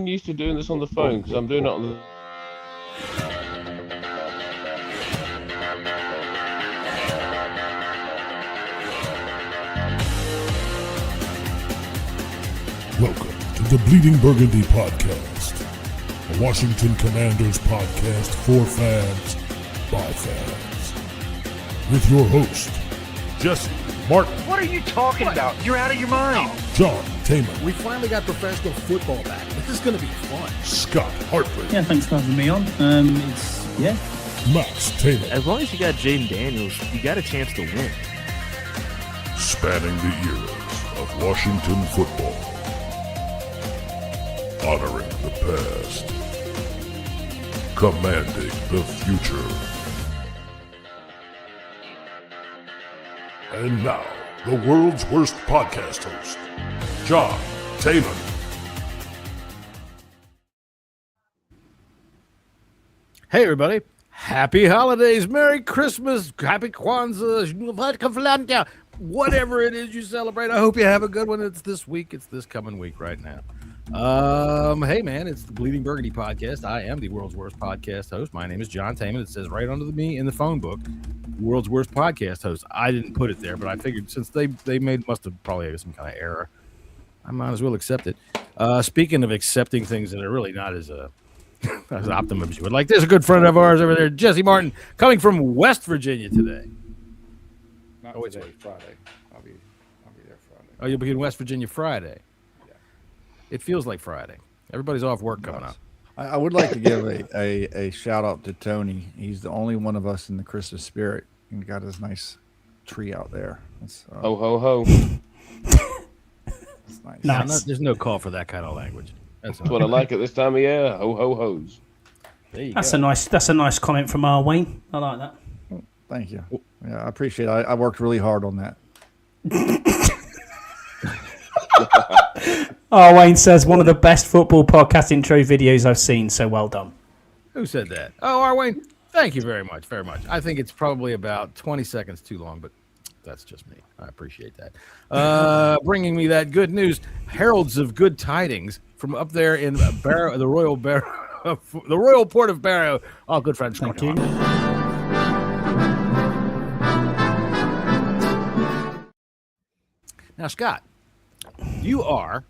getting used to doing this on the phone because I'm doing it on the. Welcome to the Bleeding Burgundy podcast, a Washington Commanders podcast for fans, by fans. With your host, Jesse Martin. What are you talking about? You're out of your mind. John Taman. We finally got professional football back. This is going to be fun. Scott Hartley. Yeah, thanks for having me on. Max Taylor. As long as you got Jaden Daniels, you got a chance to win. Spanning the eras of Washington football. Honoring the past. Commanding the future. And now, the world's worst podcast host, John Taylor. Hey, everybody. Happy holidays. Merry Christmas. Happy Kwanzaa. Whatever it is you celebrate. I hope you have a good one. It's this week. It's this coming week right now. Hey, man, it's the Bleeding Burgundy podcast. I am the world's worst podcast host. My name is John Taman. It says right under me in the phone book, world's worst podcast host. I didn't put it there, but I figured since they must have probably had some kind of error, I might as well accept it. Speaking of accepting things that are really not as as optimum as you would like, there's a good friend of ours over there, Jesse Martin, coming from West Virginia today. Not today, Friday. I'll be there Friday. Oh, you'll be in West Virginia Friday. Yeah. It feels like Friday. Everybody's off work coming up. I would like to give a shout out to Tony. He's the only one of us in the Christmas spirit and got his nice tree out there. Ho, ho, ho. That's nice. Nice. There's no call for that kind of language. That's That's what I like at this time of year. Ho, ho, ho's. There you That's go. a nice comment from Wayne. I like that. Thank you. Yeah, I appreciate it. I worked really hard on that. Wayne says one of the best football podcast intro videos I've seen. So well done. Who said that? Oh, Arwayne, thank you very much, very much. I think it's probably about 20 seconds too long, but that's just me. I appreciate that. Bringing me that good news, heralds of good tidings from up there in Barrow, the Royal Port of Barrow. Our good friend, Thank Shmuck. you. Now, Scott, you are,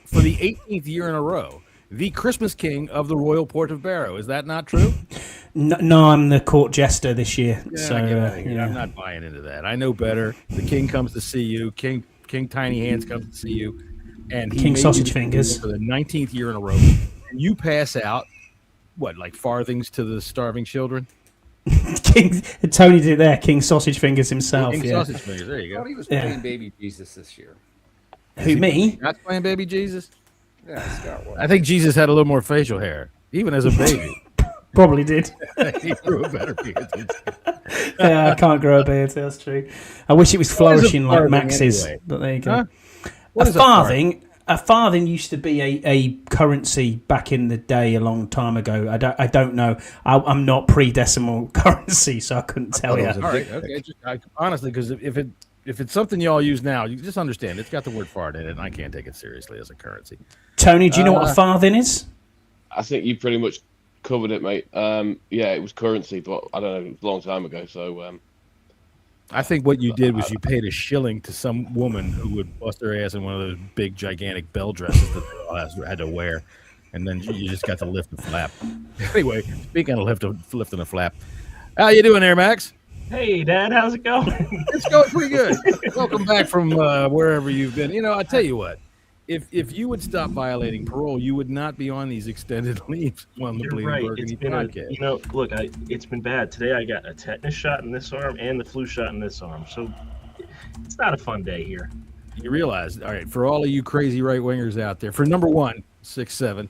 for the 18th year in a row, the Christmas king of the Royal Port of Barrow. Is that not true? No, I'm the court jester this year. Yeah, So I'm not buying into that. I know better. The king comes to see you. King Tiny Hands comes to see you, and he King made Sausage you Fingers for the 19th year in a row. And you pass out what, like farthings to the starving children? Tony did there. King Sausage Fingers himself. King Yeah. Sausage Fingers. There you I thought go. he was Yeah. playing Baby Jesus this year. Who, me? Not playing baby Jesus. Yeah, Scott was. I think Jesus had a little more facial hair, even as a baby. Probably did. He grew a better beard. Yeah, I can't grow a beard. That's true. I wish it was flourishing like farthing Max's, anyway? but there you go. Huh? What A is farthing. A farthing used to be a currency back in the day, a long time ago. I don't know. I'm not pre-decimal currency, so I couldn't tell you. it was a All right, big- okay. Honestly, because if it's something y'all use now, you just understand it's got the word fart in it, and I can't take it seriously as a currency. Tony, do you know what a farthing is? I think you pretty much covered it, mate. Yeah, it was currency, but I don't know, it was a long time ago. So I think what you did was you paid a shilling to some woman who would bust her ass in one of those big, gigantic bell dresses that they all had to wear, and then you just got to lift the flap. Anyway, speaking of lifting a flap, how you doing there, Max? Hey, Dad, how's it going? It's going pretty good. Welcome back from wherever you've been. You know, I tell you what, if you would stop violating parole, you would not be on these extended leaves on the You're Bleeding right. Burgundy It's been podcast. look, it's been bad. Today I got a tetanus shot in this arm and the flu shot in this arm. So it's not a fun day here. You realize, all right, for all of you crazy right-wingers out there, for number one, 6'7",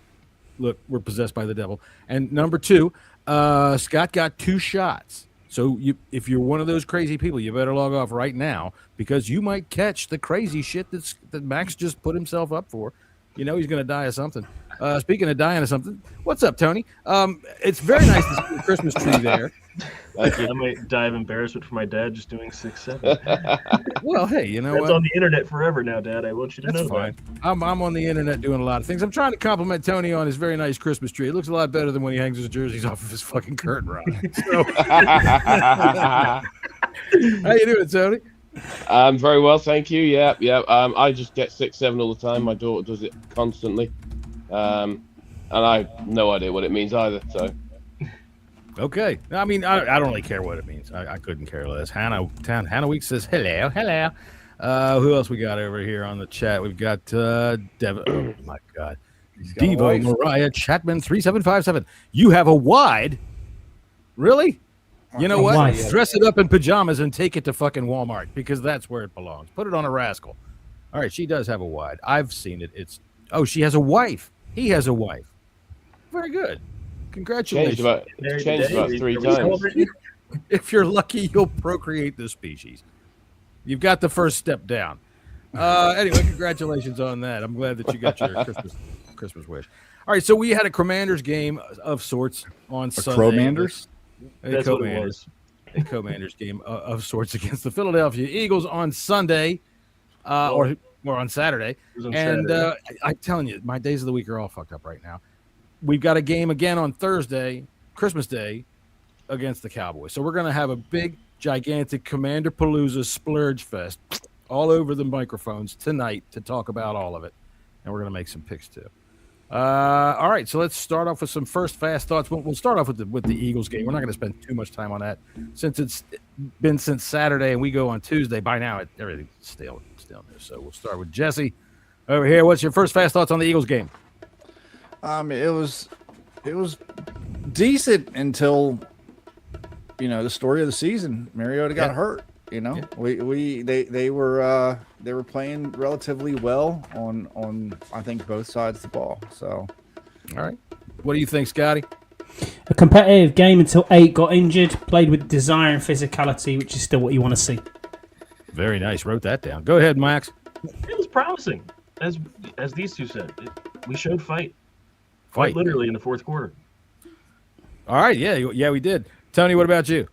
look, we're possessed by the devil. And number two, Scott got 2 shots. So if you're one of those crazy people, you better log off right now because you might catch the crazy shit that Max just put himself up for. You know he's going to die of something. Speaking of dying of something, what's up, Tony? It's very nice to see the Christmas tree there. I might die of embarrassment for my dad just doing 6'7". Well, hey, you know That's what? on the internet forever now, Dad. I want you to That's know fine. I'm on the internet doing a lot of things. I'm trying to compliment Tony on his very nice Christmas tree. It looks a lot better than when he hangs his jerseys off of his fucking curtain rod. So, how you doing, Tony? Very well, thank you. Yeah. I just get 6'7" all the time. My daughter does it constantly, and I have no idea what it means either. So, okay. I mean, I don't really care what it means. I couldn't care less. Hannah Weeks says hello. Who else we got over here on the chat? We've got Devin. Oh my God, Devo Mariah Chapman 3757. You have a wide, really? You know what? Wife. Dress it up in pajamas and take it to fucking Walmart because that's where it belongs. Put it on a rascal. All right, she does have a wide. I've seen it. She has a wife. He has a wife. Very good. Congratulations. Changed about 3 times. If you're lucky, you'll procreate the species. You've got the first step down. Anyway, congratulations on that. I'm glad that you got your Christmas wish. All right, so we had a Commanders game of sorts on Sunday. Cromanders? That's what it was. A Commanders game of sorts against the Philadelphia Eagles on Sunday, or on Saturday. And I'm telling you, my days of the week are all fucked up right now. We've got a game again on Thursday, Christmas Day, against the Cowboys. So we're going to have a big, gigantic Commander Palooza splurge fest all over the microphones tonight to talk about all of it. And we're going to make some picks too. All right, so let's start off with some first fast thoughts. We'll start off with the Eagles game. We're not going to spend too much time on that since it's been since Saturday and we go on Tuesday. By now, everything's still new. So we'll start with Jesse over here. What's your first fast thoughts on the Eagles game? It was decent until the story of the season. Mariota got hurt. They were playing relatively well on I think both sides of the ball. So, all right, what do you think, Scotty? A competitive game until 8 got injured. Played with desire and physicality, which is still what you want to see. Very nice. Wrote that down. Go ahead, Max. It was promising, as these two said. We showed fight literally in the fourth quarter. All right, yeah, we did. Tony, what about you?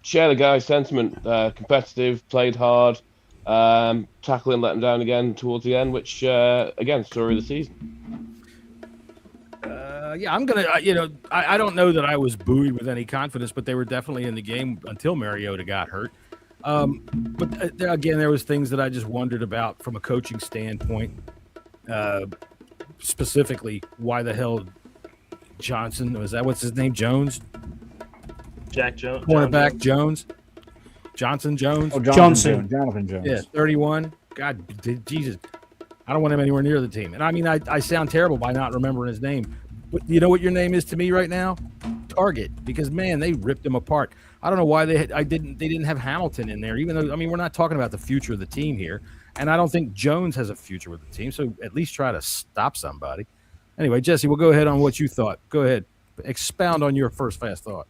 Share the guy's sentiment. Competitive, played hard, tackling, let him down again towards the end, which again, story of the season. I'm gonna. I don't know that I was buoyed with any confidence, but they were definitely in the game until Mariota got hurt. But again, there was things that I just wondered about from a coaching standpoint. Specifically, why the hell Johnson what's his name? Jones. Jack Jones. Cornerback Jones. Johnson Jones. Oh, Jonathan Jones. Yeah, 31. God, Jesus. I don't want him anywhere near the team. And I mean, I sound terrible by not remembering his name. But you know what your name is to me right now? Target. Because, man, they ripped him apart. I don't know why they didn't have Hamilton in there, even though, I mean, we're not talking about the future of the team here. And I don't think Jones has a future with the team. So at least try to stop somebody. Anyway, Jesse, we'll go ahead on what you thought. Go ahead. Expound on your first fast thought.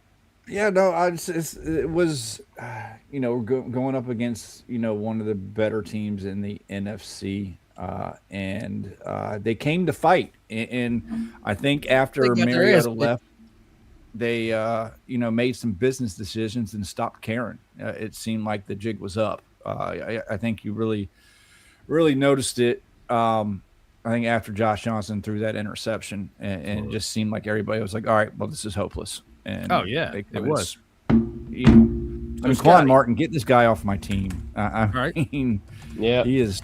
Yeah, no, it was, going up against, one of the better teams in the NFC, and they came to fight. And I think after Mariota left, they, made some business decisions and stopped caring. It seemed like the jig was up. I think you really noticed it. I think after Josh Johnson threw that interception, and it just seemed like everybody was like, all right, well, this is hopeless. And it was. Quan Martin, get this guy off my team. I mean, yeah, he is.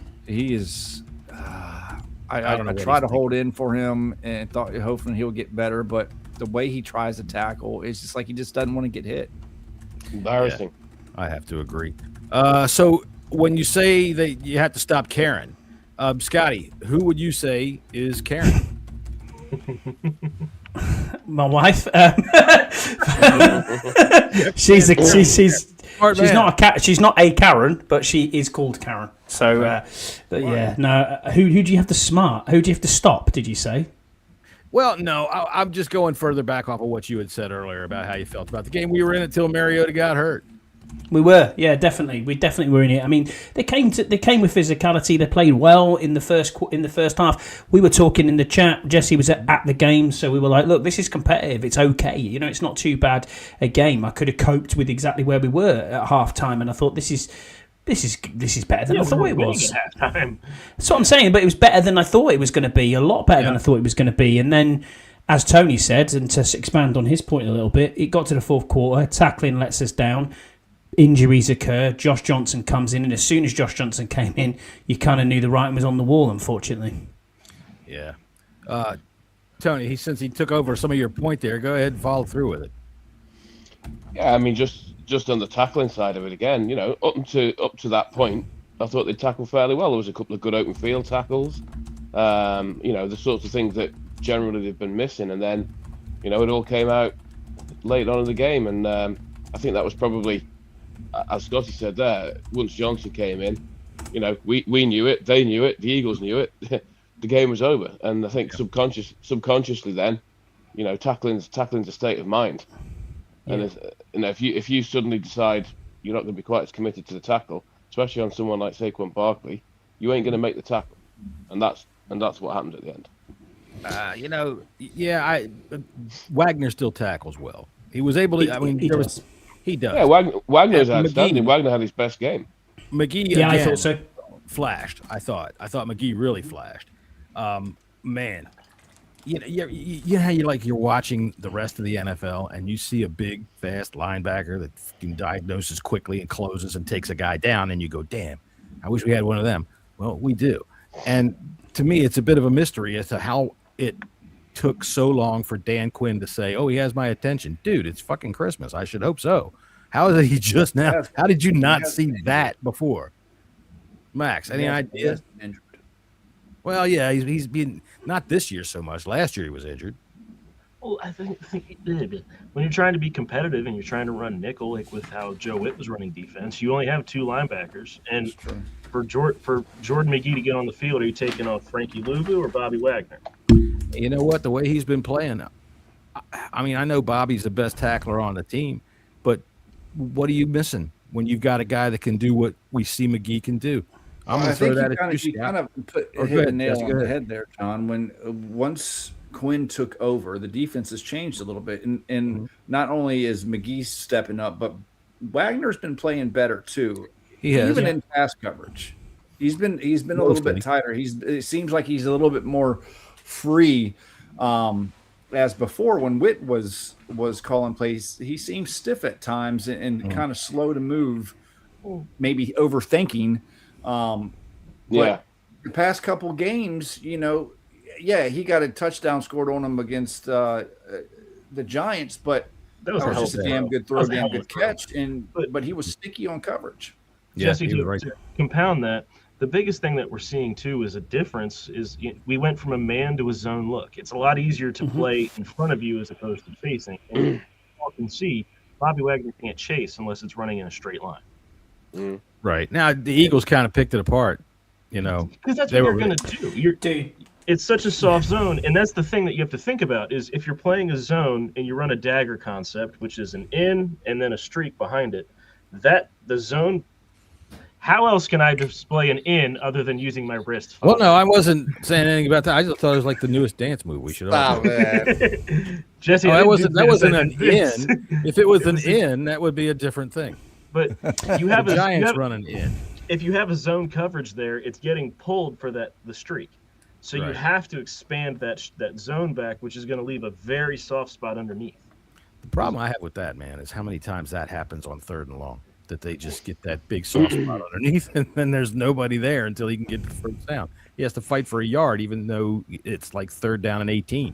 I try to hold in for him and thought hopefully he'll get better, but the way he tries to tackle, it's just like he just doesn't want to get hit. Embarrassing. Yeah, I have to agree. So when you say that you have to stop caring, Scotty, who would you say is Karen? My wife. She's not a Karen, but she is called Karen. So, who do you have to smart? Who do you have to stop? Did you say? Well, no, I'm just going further back off of what you had said earlier about how you felt about the game. We were in it till Mariota got hurt. We were, yeah, definitely. We definitely were in it. I mean, they came with physicality. They played well in the first half. We were talking in the chat. Jesse was at the game, so we were like, "Look, this is competitive. It's okay. You know, it's not too bad a game. I could have coped with exactly where we were at half time, and I thought this is better than I thought it was." That's what I'm saying. But it was better than I thought it was going to be. A lot better than I thought it was going to be. And then, as Tony said, and to expand on his point a little bit, it got to the fourth quarter. Tackling lets us down. Injuries occur. Josh Johnson comes in, and as soon as Josh Johnson came in, you kind of knew the writing was on the wall, unfortunately. Yeah. Tony, since he took over some of your point there, go ahead and follow through with it. Yeah, I mean, just on the tackling side of it again, you know, up to that point, I thought they tackled fairly well. There was a couple of good open field tackles, you know, the sorts of things that generally they've been missing, and then, you know, it all came out late on in the game, and I think that was probably, as Scotty said there, once Johnson came in, you know, we knew it, they knew it, the Eagles knew it, the game was over. And I think subconsciously then, you know, tackling's a state of mind. Yeah. And you know, if you suddenly decide you're not going to be quite as committed to the tackle, especially on someone like Saquon Barkley, you ain't going to make the tackle, and that's what happened at the end. You know, yeah, Wagner still tackles well. He was able to. I mean, he does. Yeah, Wagner's outstanding. Wagner had his best game. McGee, I thought so. Flashed. I thought McGee really flashed. Man, you know how you're watching the rest of the NFL and you see a big, fast linebacker that can diagnoses quickly and closes and takes a guy down, and you go, "Damn, I wish we had one of them." Well, we do. And to me, it's a bit of a mystery as to how it took so long for Dan Quinn to say, "Oh, he has my attention." Dude, it's fucking Christmas. I should hope so. How is he just now? How did you not see that before? Max, any idea? Well, yeah, he's been not this year so much. Last year he was injured. Well, I think when you're trying to be competitive and you're trying to run nickel, like with how Joe Witt was running defense, you only have two linebackers. And for Jordan McGee to get on the field, are you taking off Frankie Luvu or Bobby Wagner? You know what? The way he's been playing, I mean, I know Bobby's the best tackler on the team, but what are you missing when you've got a guy that can do what we see McGee can do? I think you kind of hit the nail on the head there, John. Once Quinn took over, the defense has changed a little bit, and not only is McGee stepping up, but Wagner's been playing better too. He has, even in pass coverage. He's been a little bit tighter. It seems like he's a little bit more free. As before, when Witt was calling plays, he seemed stiff at times and kind of slow to move, maybe overthinking. But the past couple games, you know, he got a touchdown scored on him against the Giants, but that was just a damn good throw, damn good catch, but he was sticky on coverage. Jesse, to compound that, the biggest thing that we're seeing too is a difference is we went from a man to a zone look. It's a lot easier to play in front of you as opposed to facing. And you can see Bobby Wagner can't chase unless it's running in a straight line. Right. Now, the Eagles kind of picked it apart, you know. Because that's what you're going to do. It's such a soft zone, and that's the thing that you have to think about is if you're playing a zone and you run a dagger concept, which is an in and then a streak behind it, that the zone – how else can I display an in other than using my wrist? Well, no, I wasn't saying anything about that. I just thought it was like the newest dance move. We should all Jesse, that wasn't an in. If it was an in, that would be a different thing. But you have the Giants running in. If you have a zone coverage there, it's getting pulled for the streak. So you have to expand that zone back, which is going to leave a very soft spot underneath. The problem I have with that, man, is how many times that happens on 3rd and long. That they just get that big soft spot underneath, and then there's nobody there until he can get the first down. He has to fight for a yard, even though it's like 3rd down and 18.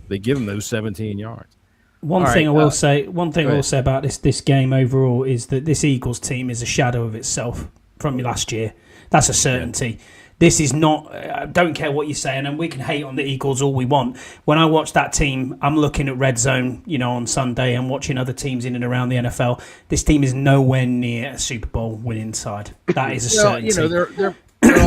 They give him those 17 yards. One thing I will say about this game overall is that this Eagles team is a shadow of itself from last year. That's a certainty. Yeah. This is not. I don't care what you're saying, and we can hate on the Eagles all we want. When I watch that team, I'm looking at Red Zone, you know, on Sunday, and watching other teams in and around the NFL. This team is nowhere near a Super Bowl winning side. That is a certainty. You know, they're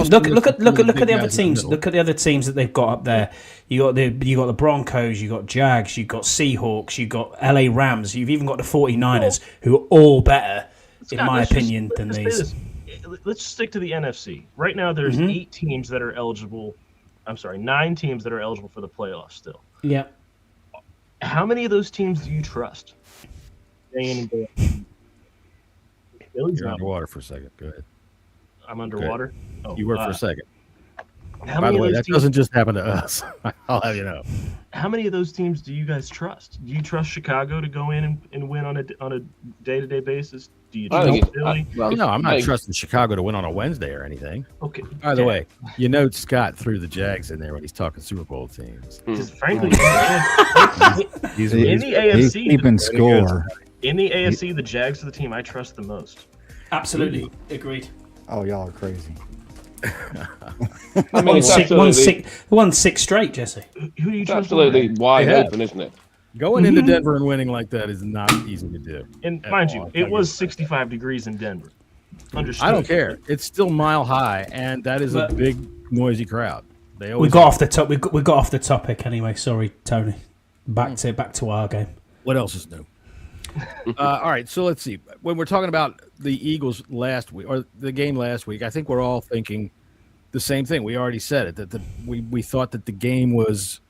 look at the other teams. Look at the other teams that they've got up there. You got the Broncos, you got Jags, you got Seahawks, you got LA Rams. You've even got the 49ers, who are all better in my opinion, than let's these. Let's stick to the NFC. Right now, there's 8 teams that are eligible. I'm sorry, 9 teams that are eligible for the playoffs still. Yeah. How many of those teams do you trust? Day in and day out? You're underwater for a second. Go ahead. I'm underwater. Oh, You were for a second. How By many the way, of those that teams, doesn't just happen to us. I'll have you know. How many of those teams do you guys trust? Do you trust Chicago to go in and win on a day-to-day basis? Do you I trust think Philly? Well, no, I'm not Hey. trusting Chicago to win on a Wednesday or anything. Okay. By the way, you know Scott threw the Jags in there when he's talking Super Bowl teams. Because frankly, He's in the AFC, He's keeping score. in the AFC, the Jags are the team I trust the most. Absolutely agreed. Oh, y'all are crazy. I mean, it's absolutely, Won six straight, Jesse. Who do you it's trust? absolutely wide They have. open, isn't it? Going into Denver and winning like that is not easy to do. And at mind all. you, it was 65 degrees in Denver. Understood. I don't care. It's still mile high, and that is a But- big, noisy crowd. They We always got off the top. We got off the topic anyway. Sorry, Tony. Back to our game. What else is new? All right, so let's see. When we're talking about the Eagles last week or the game last week, I think we're all thinking the same thing. We already said it that we thought that the game was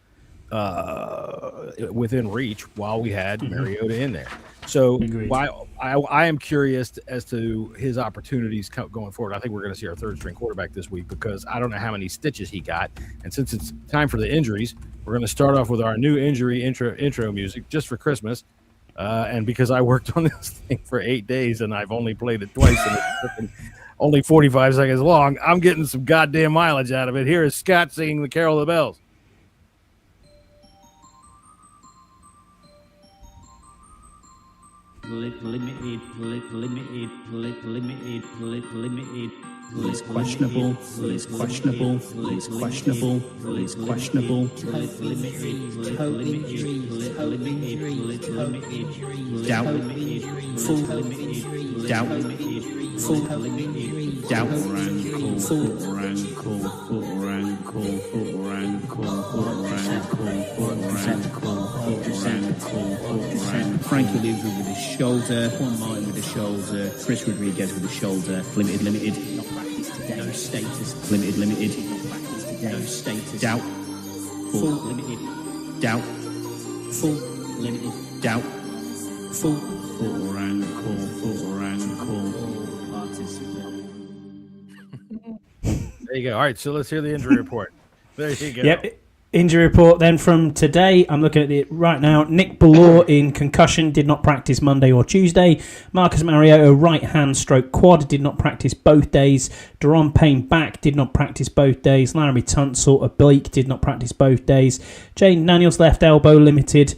within reach while we had Mariota in there. So Agreed. I am curious as to his opportunities going forward. I think we're going to see our third string quarterback this week because I don't know how many stitches he got. And since it's time for the injuries, we're going to start off with our new injury intro music just for Christmas. And because I worked on this thing for 8 days and I've only played it twice and it's only 45 seconds long, I'm getting some goddamn mileage out of it. Here is Scott singing the Carol of the Bells. Limited. It's questionable. It's questionable. It's questionable. It's questionable. Doubt. Full. Doubt. Full. Doubt. Frankie Lou with his shoulder, Juan Martin with the shoulder, Chris Rodriguez with the shoulder, limited, not practice today, no status, limited, not practice today, no status, doubt, full, limited, doubt, full, limited, doubt, full, foot or ankle, participant. There you go. All right, so let's hear the injury report. There you go. Yep. Injury report then from today. I'm looking at it right now. Nick Ballore in concussion did not practice Monday or Tuesday. Marcus Mariota right hand stroke quad did not practice both days. Deron Payne back did not practice both days. Laramie Tunsil oblique did not practice both days. Jane Daniels left elbow limited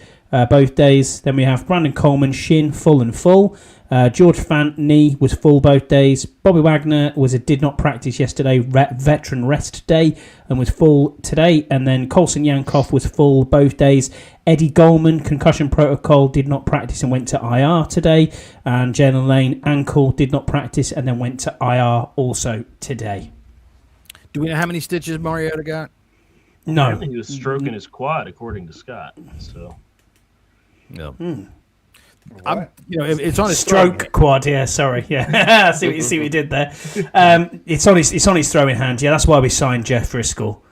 both days. Then we have Brandon Coleman shin full. George Fant knee was full both days. Bobby Wagner did not practice yesterday, veteran rest day, and was full today. And then Colson Yankoff was full both days. Eddie Goldman, concussion protocol, did not practice and went to IR today. And Jalen Lane, ankle, did not practice and then went to IR also today. Do we know how many stitches Mariota got? No. Apparently he was stroking his quad, according to Scott. So No. It's on his Stroke quad, yeah, sorry. Yeah. see what you did there. It's on his throwing hand, yeah, that's why we signed Jeff Driscoll.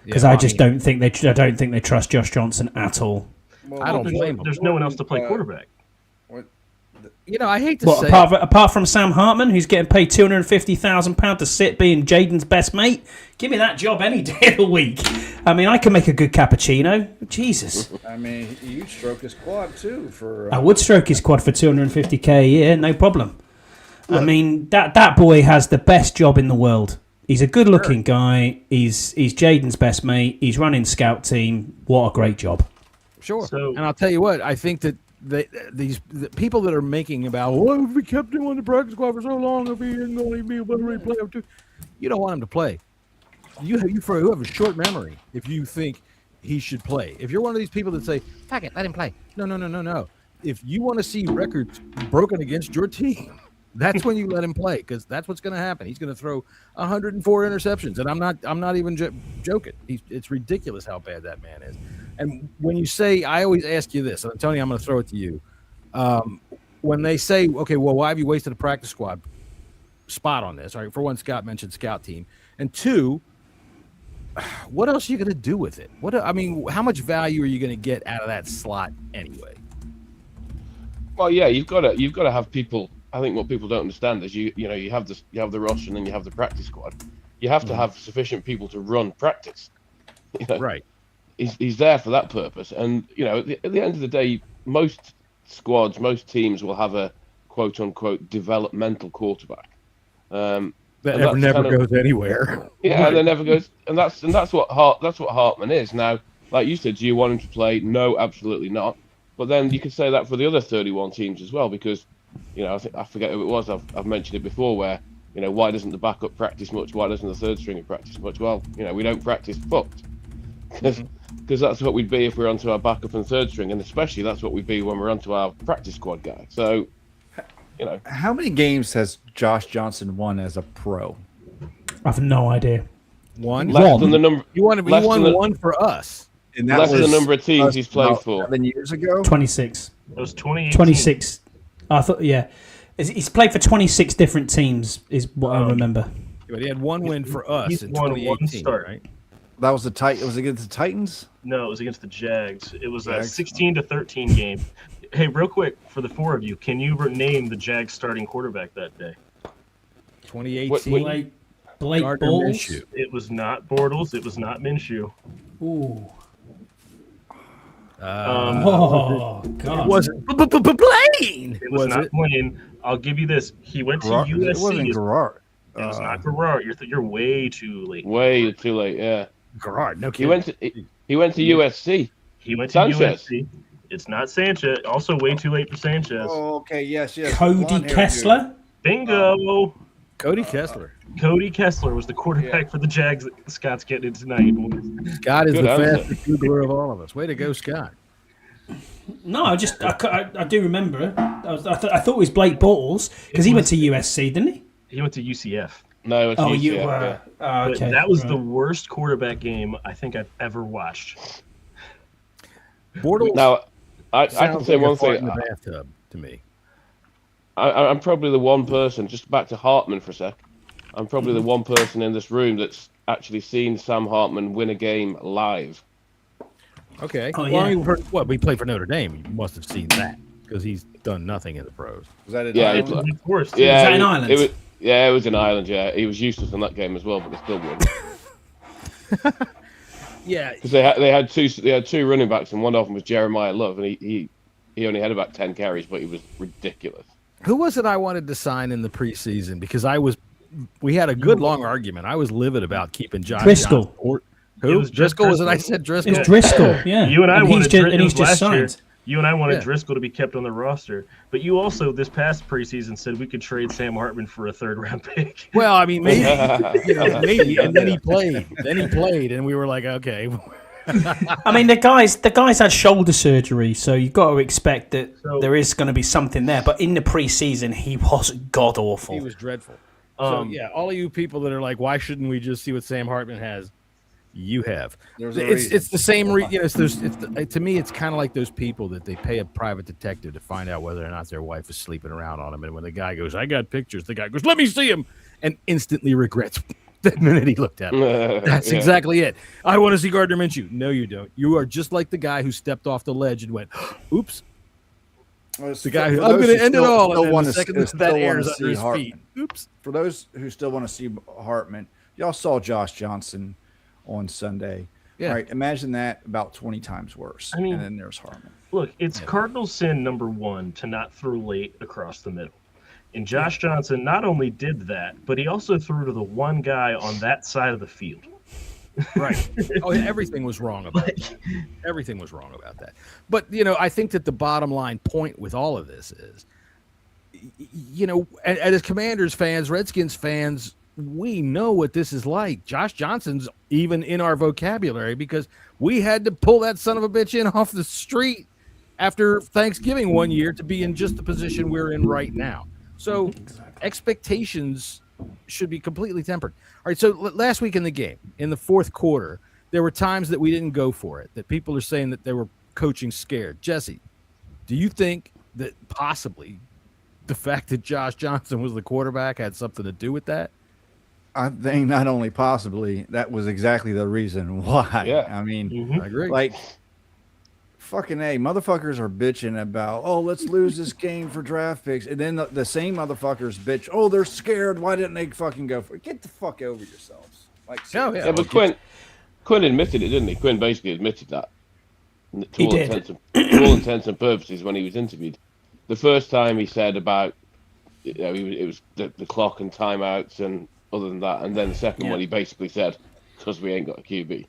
Because I don't think they trust Josh Johnson at all. Well, I don't blame him. there's no one else to play quarterback. I hate to say apart from Sam Hartman, who's getting paid £250,000 to sit being Jaden's best mate, give me that job any day of the week. I mean, I can make a good cappuccino. Jesus. I mean, you stroke his quad too for. I would stroke his quad for $250K a year, no problem. Look, I mean, that boy has the best job in the world. He's a good-looking guy. He's Jaden's best mate. He's running scout team. What a great job. Sure. So- And I'll tell you what, I think that the people that are making about, well, if we kept him on the practice squad for so long, if he isn't going to be able to play him too, you don't want him to play. You have a short memory if you think he should play. If you're one of these people that say, fuck it, let him play. No. If you want to see records broken against your team, that's when you let him play, because that's what's going to happen. He's going to throw 104 interceptions, and I'm not even joking. It's ridiculous how bad that man is. And when you say, I always ask you this, and Tony, I'm going to throw it to you. when they say, okay, well, why have you wasted a practice squad spot on this? All right, for one, Scott mentioned scout team, and two, what else are you going to do with it? How much value are you going to get out of that slot anyway? Well, yeah, you've got to have people. I think what people don't understand is you have the roster and then you have the practice squad. You have to have sufficient people to run practice. Right. He's there for that purpose, and at the end of the day, most squads, most teams will have a quote unquote developmental quarterback. That never goes anywhere. Yeah, right. That never goes, and that's what Hartman is now. Like you said, do you want him to play? No, absolutely not. But then you could say that for the other 31 teams as well, because I forget who it was. I've mentioned it before, where why doesn't the backup practice much? Why doesn't the third stringer practice much? Well, we don't practice fucked, because that's what we'd be if we're onto our backup and third string, and especially that's what we'd be when we're onto our practice squad guy. So, how many games has Josh Johnson won as a pro? I have no idea. One. Less than the number. You won one for us. And that less was than the number of teams he's played for. 7 years ago. 26. It was 2018. 26. I thought, yeah. He's played for 26 different teams, is what I remember. But he had one win for us He's in won 2018, one start. right? That was it was against the Titans? No, it was against the Jags. It was a 16-13 game. Hey, real quick, for the four of you, can you name the Jags starting quarterback that day? 2018. Blake Gardner Bortles. Minshew. It was not Bortles. It was not Minshew. Ooh. God. It wasn't Blaine. It was not Blaine. I'll give you this. He went to USC. It wasn't Garrard. It was not Garrard. You're way too late. Way too late. Yeah. Garrard. No He kidding. went to USC. He went to Sanchez. USC. It's not Sanchez. Also, way too late for Sanchez. Oh, okay. Yes. Cody Kessler. Bingo. Cody Kessler. Cody Kessler was the quarterback for the Jags that Scott's getting into tonight. Scott is Good the answer. fastest Googler of all of us. Way to go, Scott. No, I do remember it. I thought it was Blake Bortles because he went to USC, didn't he? He went to UCF. No, it's Oh, UCF, you yeah. were. Oh, But okay. that was right. the worst quarterback game I think I've ever watched. Bortles Now, I can sounds say like a one fart thing. in the bathtub to me. I'm probably the one person, just back to Hartman for a sec. I'm probably the one person in this room that's actually seen Sam Hartman win a game live. Okay. Oh, Well, yeah. I mean, we played for Notre Dame. You must have seen that because he's done nothing in the pros. Was that it? Yeah, Of course. Yeah, that in Ireland? It was in Ireland. Yeah, he was useless in that game as well, but they still won. Yeah. Because they had two running backs, and one of them was Jeremiah Love, and he only had about 10 carries, but he was ridiculous. Who was it I wanted to sign in the preseason? Because we had a good long argument. I was livid about keeping Josh Driscoll. Johnson. It Who? was just Driscoll? Was it I Driscoll. said Driscoll? It's Driscoll, yeah. You and I wanted he's just signed. You and I wanted Yeah. Driscoll to be kept on the roster, but you also this past preseason said we could trade Sam Hartman for a third-round pick. Well, I mean, maybe. Maybe. And then he played. And we were like, okay. I mean, the guys had shoulder surgery, so you've got to expect that there is going to be something there. But in the preseason, he was god awful. He was dreadful. So, yeah, all of you people that are like, why shouldn't we just see what Sam Hartman has? You have. It's the same. To me, it's kind of like those people that they pay a private detective to find out whether or not their wife is sleeping around on them. And when the guy goes, I got pictures, the guy goes, let me see him, and instantly regrets the minute he looked at him. That's exactly it. I want to see Gardner Minshew. No, you don't. You are just like the guy who stepped off the ledge and went, oops. The guy who, I'm going to end it all. And then the second that air's under his feet. Oops. For those who still want to see Hartman, y'all saw Josh Johnson on Sunday. Yeah. All right, imagine that about 20 times worse. I mean- and then there's Hartman. Look, it's Cardinal sin number one to not throw late across the middle. And Josh Johnson not only did that, but he also threw to the one guy on that side of the field. Right. Oh, yeah, everything was wrong about that. Everything was wrong about that. But, I think that the bottom line point with all of this is, as Commanders fans, Redskins fans, we know what this is like. Josh Johnson's even in our vocabulary because we had to pull that son of a bitch in off the street after Thanksgiving one year to be in just the position we're in right now. So expectations should be completely tempered. All right, so last week in the game, in the fourth quarter, there were times that we didn't go for it, that people are saying that they were coaching scared. Jesse, do you think that possibly the fact that Josh Johnson was the quarterback had something to do with that? I think not only possibly, that was exactly the reason why. Yeah. I mean, Mhm. I agree. like, fucking A, motherfuckers are bitching about, oh, let's lose this game for draft picks. And then the same motherfuckers bitch, oh, they're scared. Why didn't they fucking go for it? Get the fuck over yourselves. Like, Oh, yeah. Yeah, but Quinn admitted it, didn't he? Quinn basically admitted that. To He all did. to all intents and purposes, when he was interviewed, the first time he said about, it was the clock and timeouts and other than that, and then the second one he basically said, because we ain't got a QB.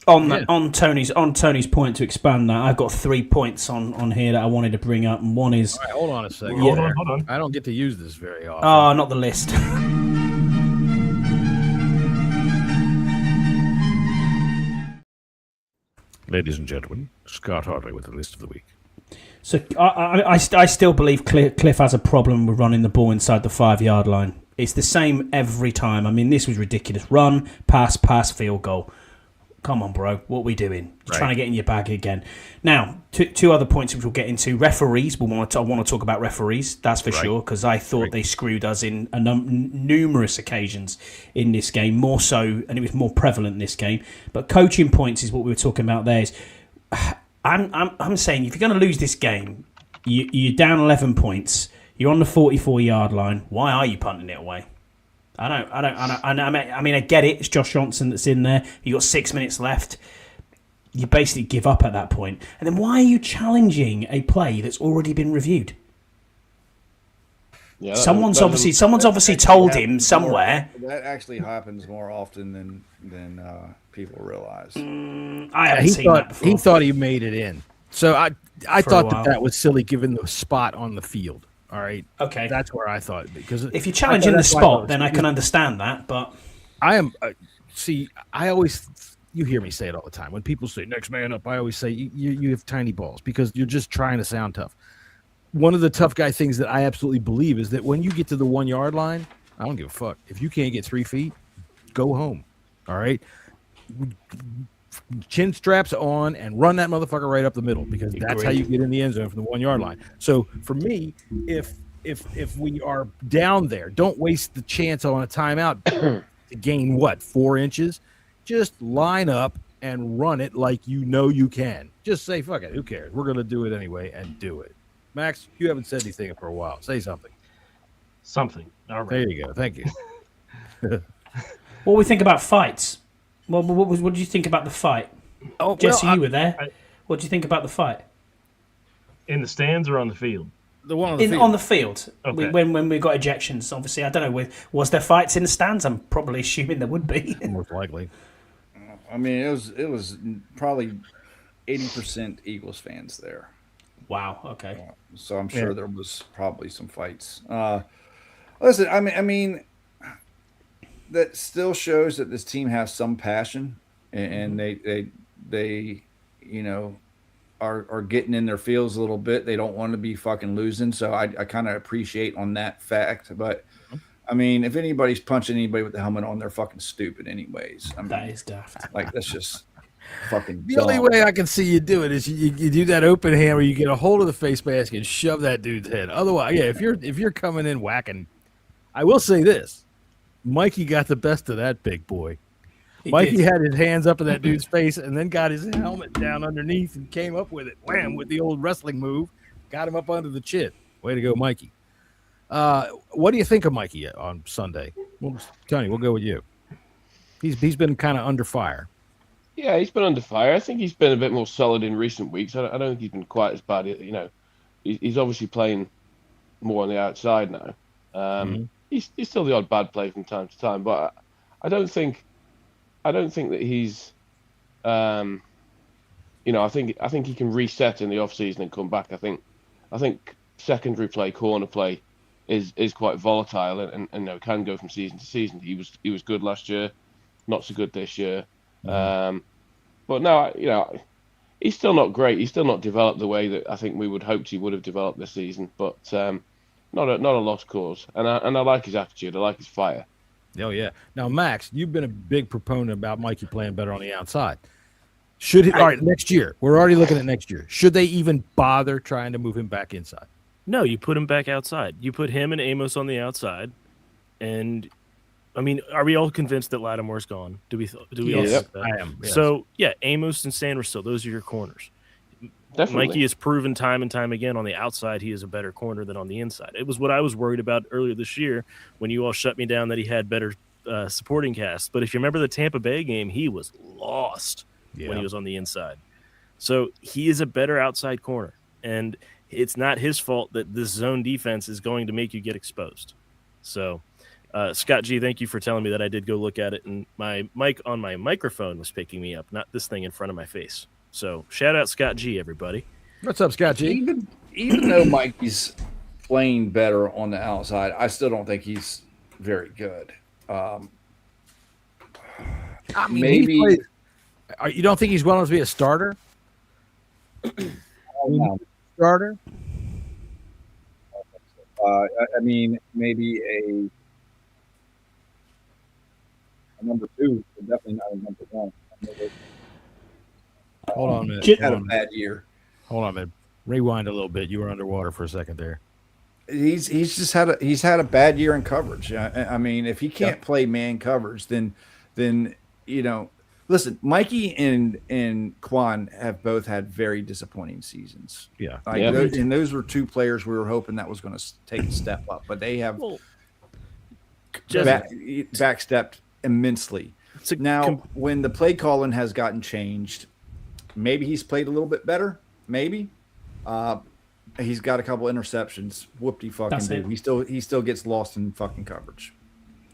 On Tony's point, to expand that, I've got 3 points on here that I wanted to bring up, and one is All right, hold on a second. Hold on. I don't get to use this very often. not the list. Ladies and gentlemen, Scott Hartley with the list of the week. So I still believe Cliff has a problem with running the ball inside the 5-yard line. It's the same every time. I mean, this was ridiculous. Run, pass, field goal. Come on, bro. What are we doing? You're trying to get in your bag again. Now, two other points which we'll get into. Referees. I want to talk about referees. That's for sure, because I thought they screwed us in numerous occasions in this game, more so, and it was more prevalent in this game. But coaching points is what we were talking about there. I'm saying if you're going to lose this game, you're down 11 points. You're on the 44-yard line. Why are you punting it away? I mean, I get it. It's Josh Johnson that's in there. You got 6 minutes left. You basically give up at that point. And then why are you challenging a play that's already been reviewed? Yeah, someone's obviously told him somewhere. That actually happens more often than people realize. I haven't seen that before. He thought he made it in. So I For a thought while. that was silly given the spot on the field. All right. Okay. That's where I thought, because If you're challenging the spot, then I can understand that. But I am. I always, you hear me say it all the time. When people say next man up, I always say you have tiny balls because you're just trying to sound tough. One of the tough guy things that I absolutely believe is that when you get to the 1-yard line, I don't give a fuck. If you can't get 3 feet, go home. All right. Chin straps on and run that motherfucker right up the middle, because that's how you get in the end zone from the 1-yard line. So for me, if we are down there, don't waste the chance on a timeout to gain 4 inches. Just line up and run it like you know you can. Just say fuck it, who cares? We're gonna do it anyway and do it. Max, you haven't said anything for a while. Say something. Something. All right. There you go. Thank you. what do we think about fights? What did you think about the fight? Oh, Jesse, you were there. What did you think about the fight? In the stands or on the field? The one on the field. On the field. Okay. When we got ejections, obviously, I don't know. Was there fights in the stands? I'm probably assuming there would be. Most likely. I mean, it was probably 80% Eagles fans there. Wow. Okay. So I'm sure there was probably some fights. Listen, I mean, that still shows that this team has some passion, and they are getting in their feels a little bit. They don't want to be fucking losing. So I kind of appreciate on that fact. But I mean, if anybody's punching anybody with the helmet on, they're fucking stupid anyways. I mean, That is daft. like, that's just fucking The only dumb. way I can see you do it is you do that open hand where you get a hold of the face mask and shove that dude's head. Otherwise, yeah, if you're coming in whacking, I will say this: Mikey got the best of that big boy. Mikey did. had his hands up in that dude's face and then got his helmet down underneath and came up with it, wham, with the old wrestling move, got him up under the chin. Way to go, Mikey. What do you think of Mikey on Sunday? Well, Tony, we'll go with you. He's been kind of under fire. Yeah, he's been under fire. I think he's been a bit more solid in recent weeks. I don't think he's been quite as bad. You know, he's obviously playing more on the outside now. He's still the odd bad play from time to time, but I don't think that he's. I think he can reset in the off season and come back. I think secondary play, corner play, is quite volatile and can go from season to season. He was good last year, not so good this year. But now, he's still not great. He's still not developed the way that I think we would hoped he would have developed this season. But not a lost cause. And I like his attitude. I like his fire. Oh yeah. Now, Max, you've been a big proponent about Mikey playing better on the outside. All right, next year. We're already looking at next year. Should they even bother trying to move him back inside? No, you put him back outside. You put him and Amos on the outside, and I mean, are we all convinced that Lattimore's gone? Do we all Yes, think that? I am. Yes. So yeah, Amos and Sanderson, those are your corners. Definitely. Mikey has proven time and time again on the outside he is a better corner than on the inside. It was what I was worried about earlier this year when you all shut me down that he had better supporting cast. But if you remember the Tampa Bay game, he was lost when he was on the inside. So he is a better outside corner, and it's not his fault that this zone defense is going to make you get exposed. So, Scott G, thank you for telling me that. I did go look at it, and my mic on my microphone was picking me up, not this thing in front of my face. So, shout out Scott G, everybody. What's up, Scott G? Even though Mikey's playing better on the outside, I still don't think he's very good. I mean, maybe you don't think he's well enough to be a starter? Starter? I mean, maybe a number two, but definitely not a number one. Hold on a minute. Had a bad year. Hold on a minute. Rewind a little bit. You were underwater for a second there. He's just had a bad year in coverage. I mean, if he can't play man coverage, then you know. Listen, Mikey and Quan have both had very disappointing seasons. Yeah, and those were two players we were hoping that was going to take a step up, but they have backstepped immensely. Now, when the play calling has gotten changed, maybe he's played a little bit better. Maybe he's got a couple interceptions. Whoop-de fucking do. He still gets lost in fucking coverage.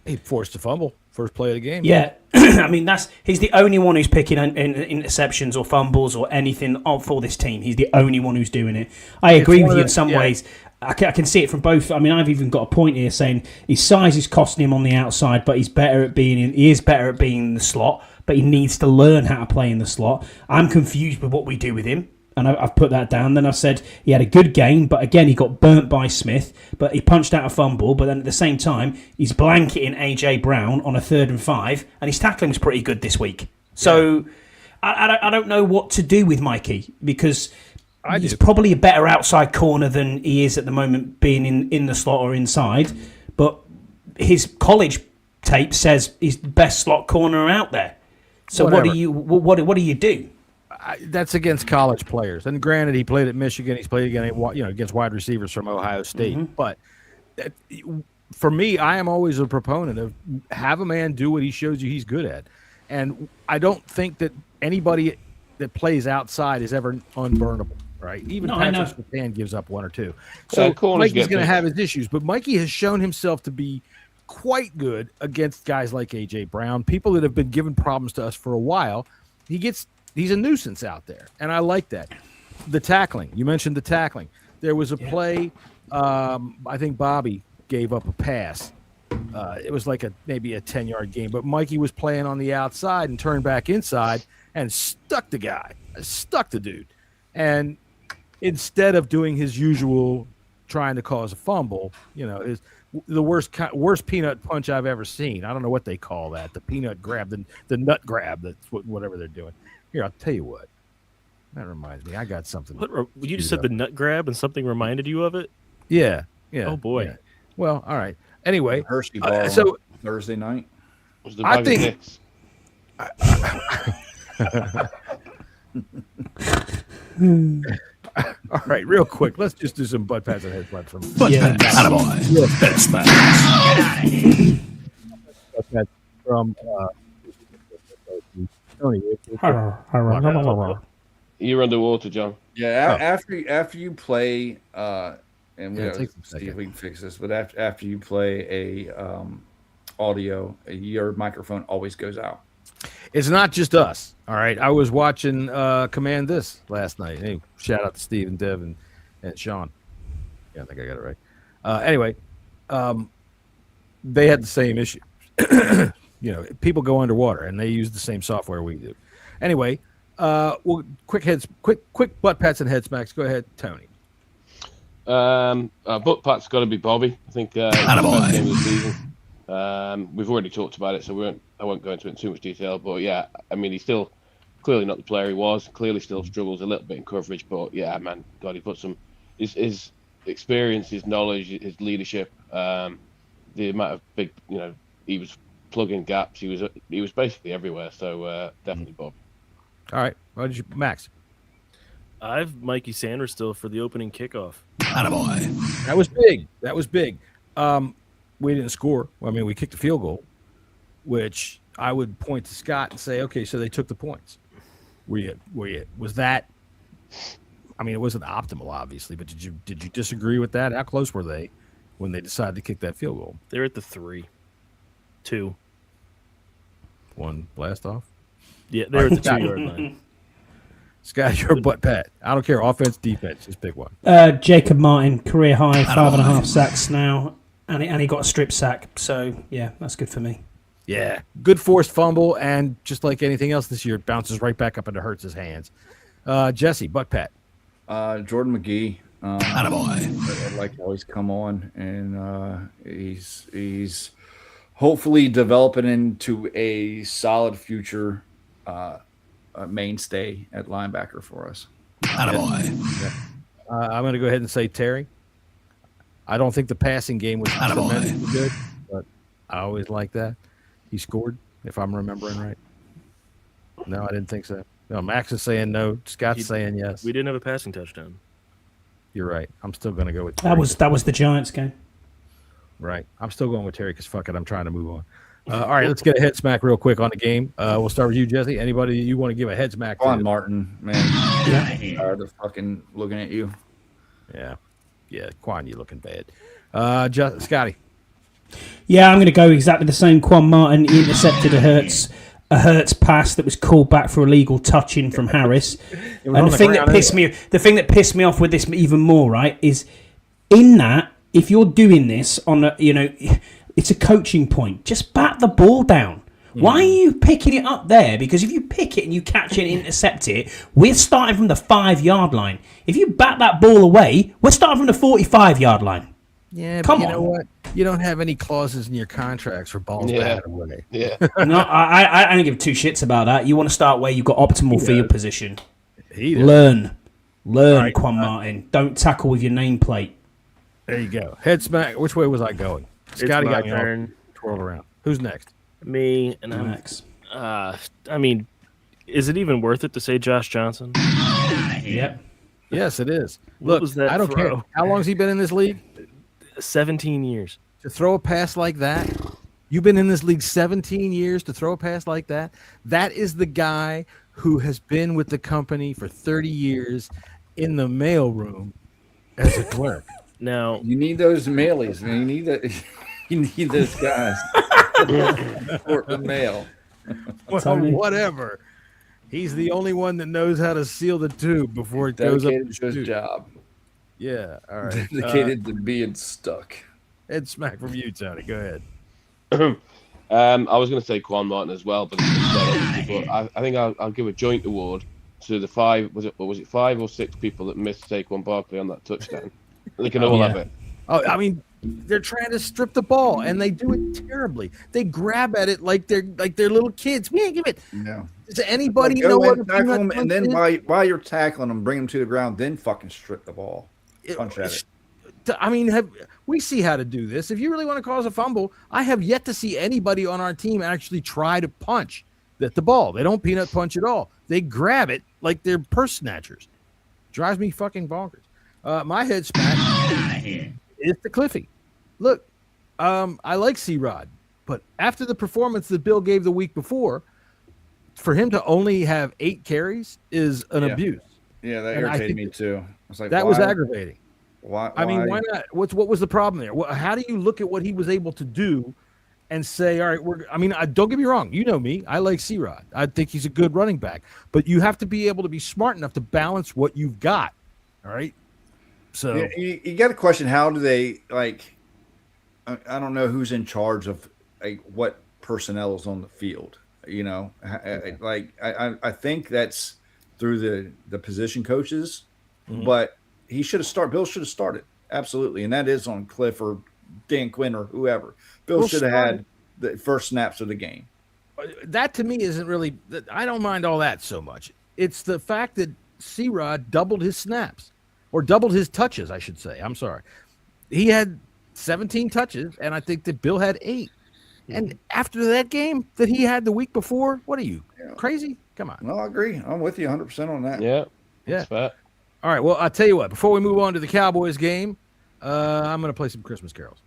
He forced a fumble first play of the game. Yeah, I mean he's the only one who's picking in interceptions or fumbles or anything for this team. He's the only one who's doing it. I agree with you in some ways. I can see it from both. I mean, I've even got a point here saying his size is costing him on the outside, but he's better at being he is better at being in the slot. But he needs to learn how to play in the slot. I'm confused with what we do with him. And I've put that down. Then I've said he had a good game, but again, he got burnt by Smith. But he punched out a fumble. But then at the same time, he's blanketing A.J. Brown on a 3rd and 5. And his tackling was pretty good this week. So I don't know what to do with Mikey because he's probably a better outside corner than he is at the moment being in the slot or inside. But his college tape says he's the best slot corner out there. So what do you do? That's against college players, and granted, he played at Michigan. He's played against wide receivers from Ohio State. Mm-hmm. But for me, I am always a proponent of have a man do what he shows you he's good at, and I don't think that anybody that plays outside is ever unburnable. Right? Even Patrick Surtain gives up one or two. So Mikey's going to have his issues, but Mikey has shown himself to be quite good against guys like A.J. Brown, people that have been giving problems to us for a while. He's a nuisance out there, and I like that. The tackling. You mentioned the tackling. There was a play, I think Bobby gave up a pass. It was like maybe a 10-yard game, but Mikey was playing on the outside and turned back inside and stuck the dude. And instead of doing his usual trying to cause a fumble, is the worst peanut punch I've ever seen. I don't know what they call that. The peanut grab, the nut grab, that's whatever they're doing. Here, I'll tell you what. That reminds me. I got something. You just said the nut grab and something reminded you of it? Yeah. Oh, boy. Yeah. Well, all right. Anyway. Hershey bar so Thursday night. Was the bag of dicks? All right, real quick. Let's just do some butt pats and head slaps from Butt pats. Butt pats from Tony. You're underwater, John. Yeah, after you play, and we gotta see if we can fix this. But after you play a audio, your microphone always goes out. It's not just us. All right, I was watching Command This last night. Hey, shout out to Steve and Dev and Sean. Yeah, I think I got it right. Anyway, they had the same issue. People go underwater and they use the same software we do. Anyway, quick butt pats and head smacks. Go ahead, Tony. Butt pat's got to be Bobby. I think first game of the season. We've already talked about it, so I won't go into it in too much detail. But yeah, I mean, he's still clearly not the player he was. Clearly, still struggles a little bit in coverage. But yeah, man, God, he put some. His experience, his knowledge, his leadership, the amount of big, he was plugging gaps. He was basically everywhere. So definitely Bob. All right. What did you, Max? I've Mikey Sanders still for the opening kickoff. That was big. That was big. We didn't score. I mean, we kicked a field goal, which I would point to Scott and say, okay, so they took the points. Was that? I mean, it wasn't optimal, obviously, but did you disagree with that? How close were they when they decided to kick that field goal? They're at the 3, 2, 1 blast off. Yeah, they're at the 2-yard line. Scott, you're a butt pat. I don't care. Offense, defense, just pick one. Jacob Martin, career high, 5.5 sacks now, and he got a strip sack. So yeah, that's good for me. Yeah, good forced fumble, and just like anything else this year, it bounces right back up into Hurts' hands. Jesse, butt pat. Jordan McGee. I like how he's come on, and he's hopefully developing into a solid future mainstay at linebacker for us. I'm going to go ahead and say Terry. I don't think the passing game was tremendously good, but I always like that. He scored, if I'm remembering right. No, I didn't think so. No, Max is saying no. Scott's saying yes. We didn't have a passing touchdown. You're right. I'm still going to go with Terry. That was the Giants game. Right. I'm still going with Terry because fuck it. I'm trying to move on. All right, let's get a head smack real quick on the game. We'll start with you, Jesse. Anybody you want to give a head smack to? Martin, man. I'm tired of fucking looking at you. Yeah. Quan, you looking bad. Scotty. Yeah, I'm going to go exactly the same. Quan Martin, he intercepted a Hurts pass that was called back for illegal touching from Harris. And the thing that pissed me off with this even more, right, is in that if you're doing this on a, it's a coaching point. Just bat the ball down. Why are you picking it up there? Because if you pick it and you catch it and intercept it, we're starting from the 5-yard line. If you bat that ball away, we're starting from the 45-yard line. Yeah, but you know what? You don't have any clauses in your contracts for balls batted away. Yeah. No, I don't give two shits about that. You want to start where you've got optimal field position. Learn, right, Quan Martin. Don't tackle with your nameplate. There you go. Head smack. Which way was I going? Scotty got me all twirled around. Who's next? Me and Max. I mean, is it even worth it to say Josh Johnson? Yep. Yes, it is. Look, was that I don't care. How long has he been in this league? 17 years. To throw a pass like that? You've been in this league 17 years to throw a pass like that? That is the guy who has been with the company for 30 years in the mailroom as a clerk. Now you need those mailies, man. You need that. You need those guys for the mail. Well, whatever. He's the only one that knows how to seal the tube before it goes up to his job. Yeah, all right. Dedicated to being stuck. Head smack from you, Tony. Go ahead. I was going to say Quan Martin as well, but I think I'll give a joint award to the 5 or 6 people that missed Saquon Barkley on that touchdown. They can all have it. Oh, I mean, they're trying to strip the ball, and they do it terribly. They grab at it like they're little kids. Man, give it. No. Does anybody know what to tackle them, and then while you're tackling them, bring them to the ground, then fucking strip the ball. Punch at it. I mean, we see how to do this. If you really want to cause a fumble, I have yet to see anybody on our team actually try to punch at the ball. They don't peanut punch at all. They grab it like they're purse snatchers. Drives me fucking bonkers. My head smack is to Cliffy. Look, I like C-Rod, but after the performance that Bill gave the week before, for him to only have 8 carries is an abuse. Yeah, that irritated me too. I was like, that was aggravating. Why? I mean, why not? What was the problem there? How do you look at what he was able to do and say, all right, don't get me wrong. You know me. I like C-Rod. I think he's a good running back. But you have to be able to be smart enough to balance what you've got. All right? So you got to question, how do they, like, I don't know who's in charge of what personnel is on the field. You know, I think that's through the position coaches, but Bill should have started. Absolutely. And that is on Cliff or Dan Quinn or whoever. Bill should have had the first snaps of the game. That to me isn't really, I don't mind all that so much. It's the fact that C-Rod doubled his snaps. or doubled his touches, I should say. I'm sorry. He had 17 touches, and I think that Bill had 8. And after that game that he had the week before, what are you, crazy? Come on. No, I agree. I'm with you 100% on that. Yeah, that's fair. All right, well, I'll tell you what. Before we move on to the Cowboys game, I'm going to play some Christmas carols.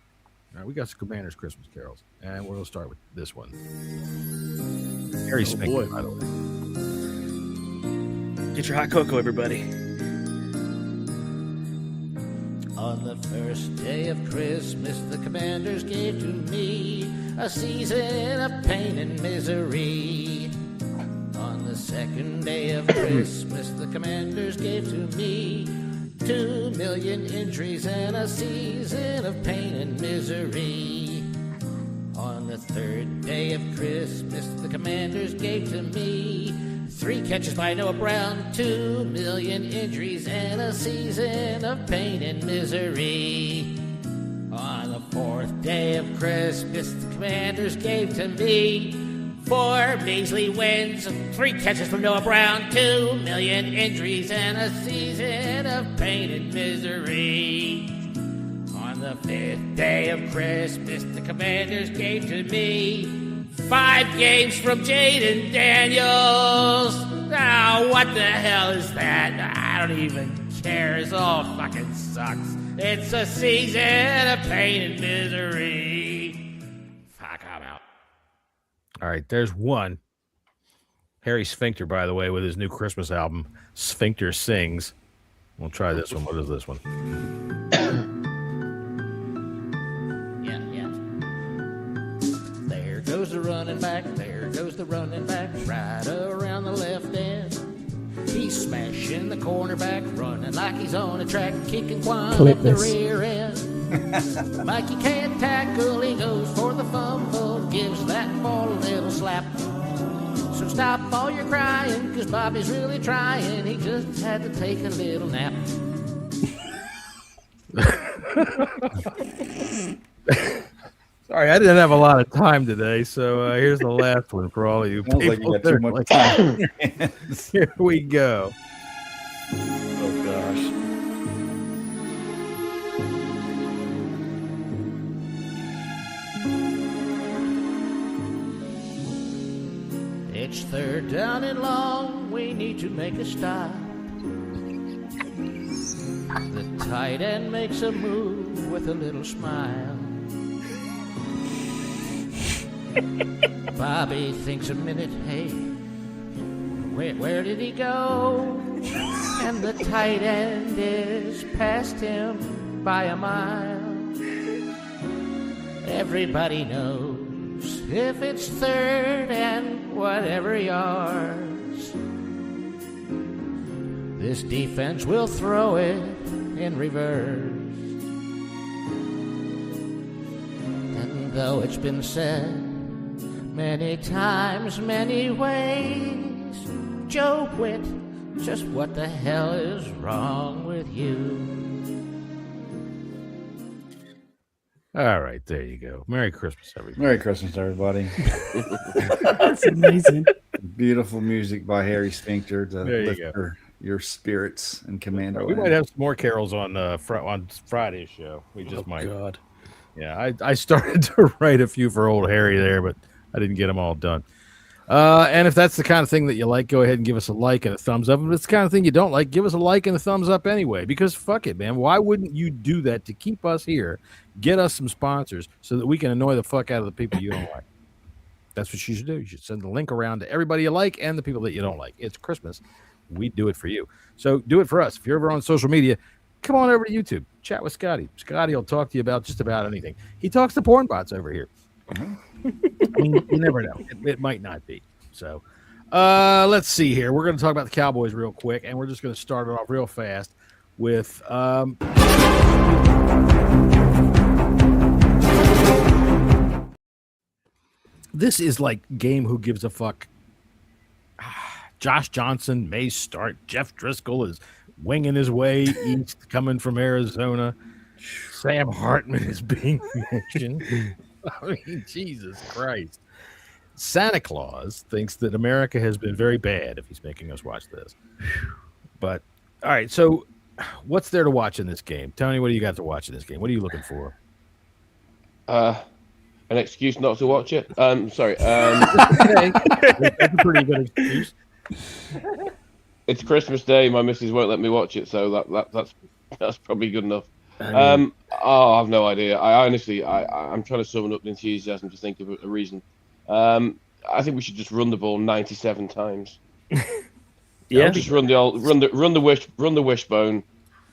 All right, we got some Commanders Christmas carols, and we're going to start with this one. Harry Smith, by the way. Get your hot cocoa, everybody. On the first day of Christmas, the Commanders gave to me a season of pain and misery. On the second day of Christmas, the Commanders gave to me 2 million injuries and a season of pain and misery. On the third day of Christmas, the Commanders gave to me 3 catches by Noah Brown, 2 million injuries, and a season of pain and misery. On the fourth day of Christmas, the Commanders gave to me 4 measly wins, 3 catches from Noah Brown, 2 million injuries, and a season of pain and misery. On the fifth day of Christmas, the Commanders gave to me 5 games from Jaden Daniels. Oh, what the hell is that? I don't even care. It all fucking sucks. It's a season of pain and misery. Fuck, I'm out. All right, there's one. Harry Sphincter, by the way, with his new Christmas album, Sphincter Sings. We'll try this one. What is this one? There goes the running back, there goes the running back, right around the left end. He's smashing the cornerback, running like he's on a track, kicking one at the rear end. Mikey can't tackle, he goes for the fumble, gives that ball a little slap. So stop all your crying, cause Bobby's really trying, he just had to take a little nap. Sorry, I didn't have a lot of time today, so here's the last one for all of you Sounds people. like you got too much time in your hands. Here we go. Oh, gosh. It's third down and long, we need to make a stop. The tight end makes a move with a little smile. Bobby thinks a minute, hey, where did he go? And the tight end is past him by a mile. Everybody knows if it's third and whatever yards, this defense will throw it in reverse. And though it's been said many times, many ways, Joe Witt, just what the hell is wrong with you? All right, there you go. Merry Christmas, everybody. Merry Christmas, everybody. That's amazing. Beautiful music by Harry Sphincter to There you lift go. your spirits and Commander. We might have some more carols on Friday's show. We just might. God. Yeah, I started to write a few for old Harry there, but I didn't get them all done. And if that's the kind of thing that you like, go ahead and give us a like and a thumbs up. If it's the kind of thing you don't like, give us a like and a thumbs up anyway, because fuck it, man. Why wouldn't you do that to keep us here, get us some sponsors so that we can annoy the fuck out of the people you don't like? That's what you should do. You should send the link around to everybody you like and the people that you don't like. It's Christmas. We do it for you. So do it for us. If you're ever on social media, come on over to YouTube. Chat with Scotty. Scotty will talk to you about just about anything. He talks to porn bots over here. I mean, you never know. It might not be. So let's see here. We're going to talk about the Cowboys real quick, and we're just going to start it off real fast with this is like game who gives a fuck. Josh Johnson may start. Jeff Driscoll is winging his way east, coming from Arizona. Sam Hartman is being mentioned. I mean, Jesus Christ. Santa Claus thinks that America has been very bad if he's making us watch this. But, all right, so what's there to watch in this game? Tony, what do you got to watch in this game? What are you looking for? An excuse not to watch it. Sorry. Okay. That's a pretty good excuse. It's Christmas Day. My missus won't let me watch it, so that's probably good enough. I have no idea. I honestly, I'm trying to summon up the enthusiasm to think of a reason. I think we should just run the ball 97 times. Yeah, just run the wishbone.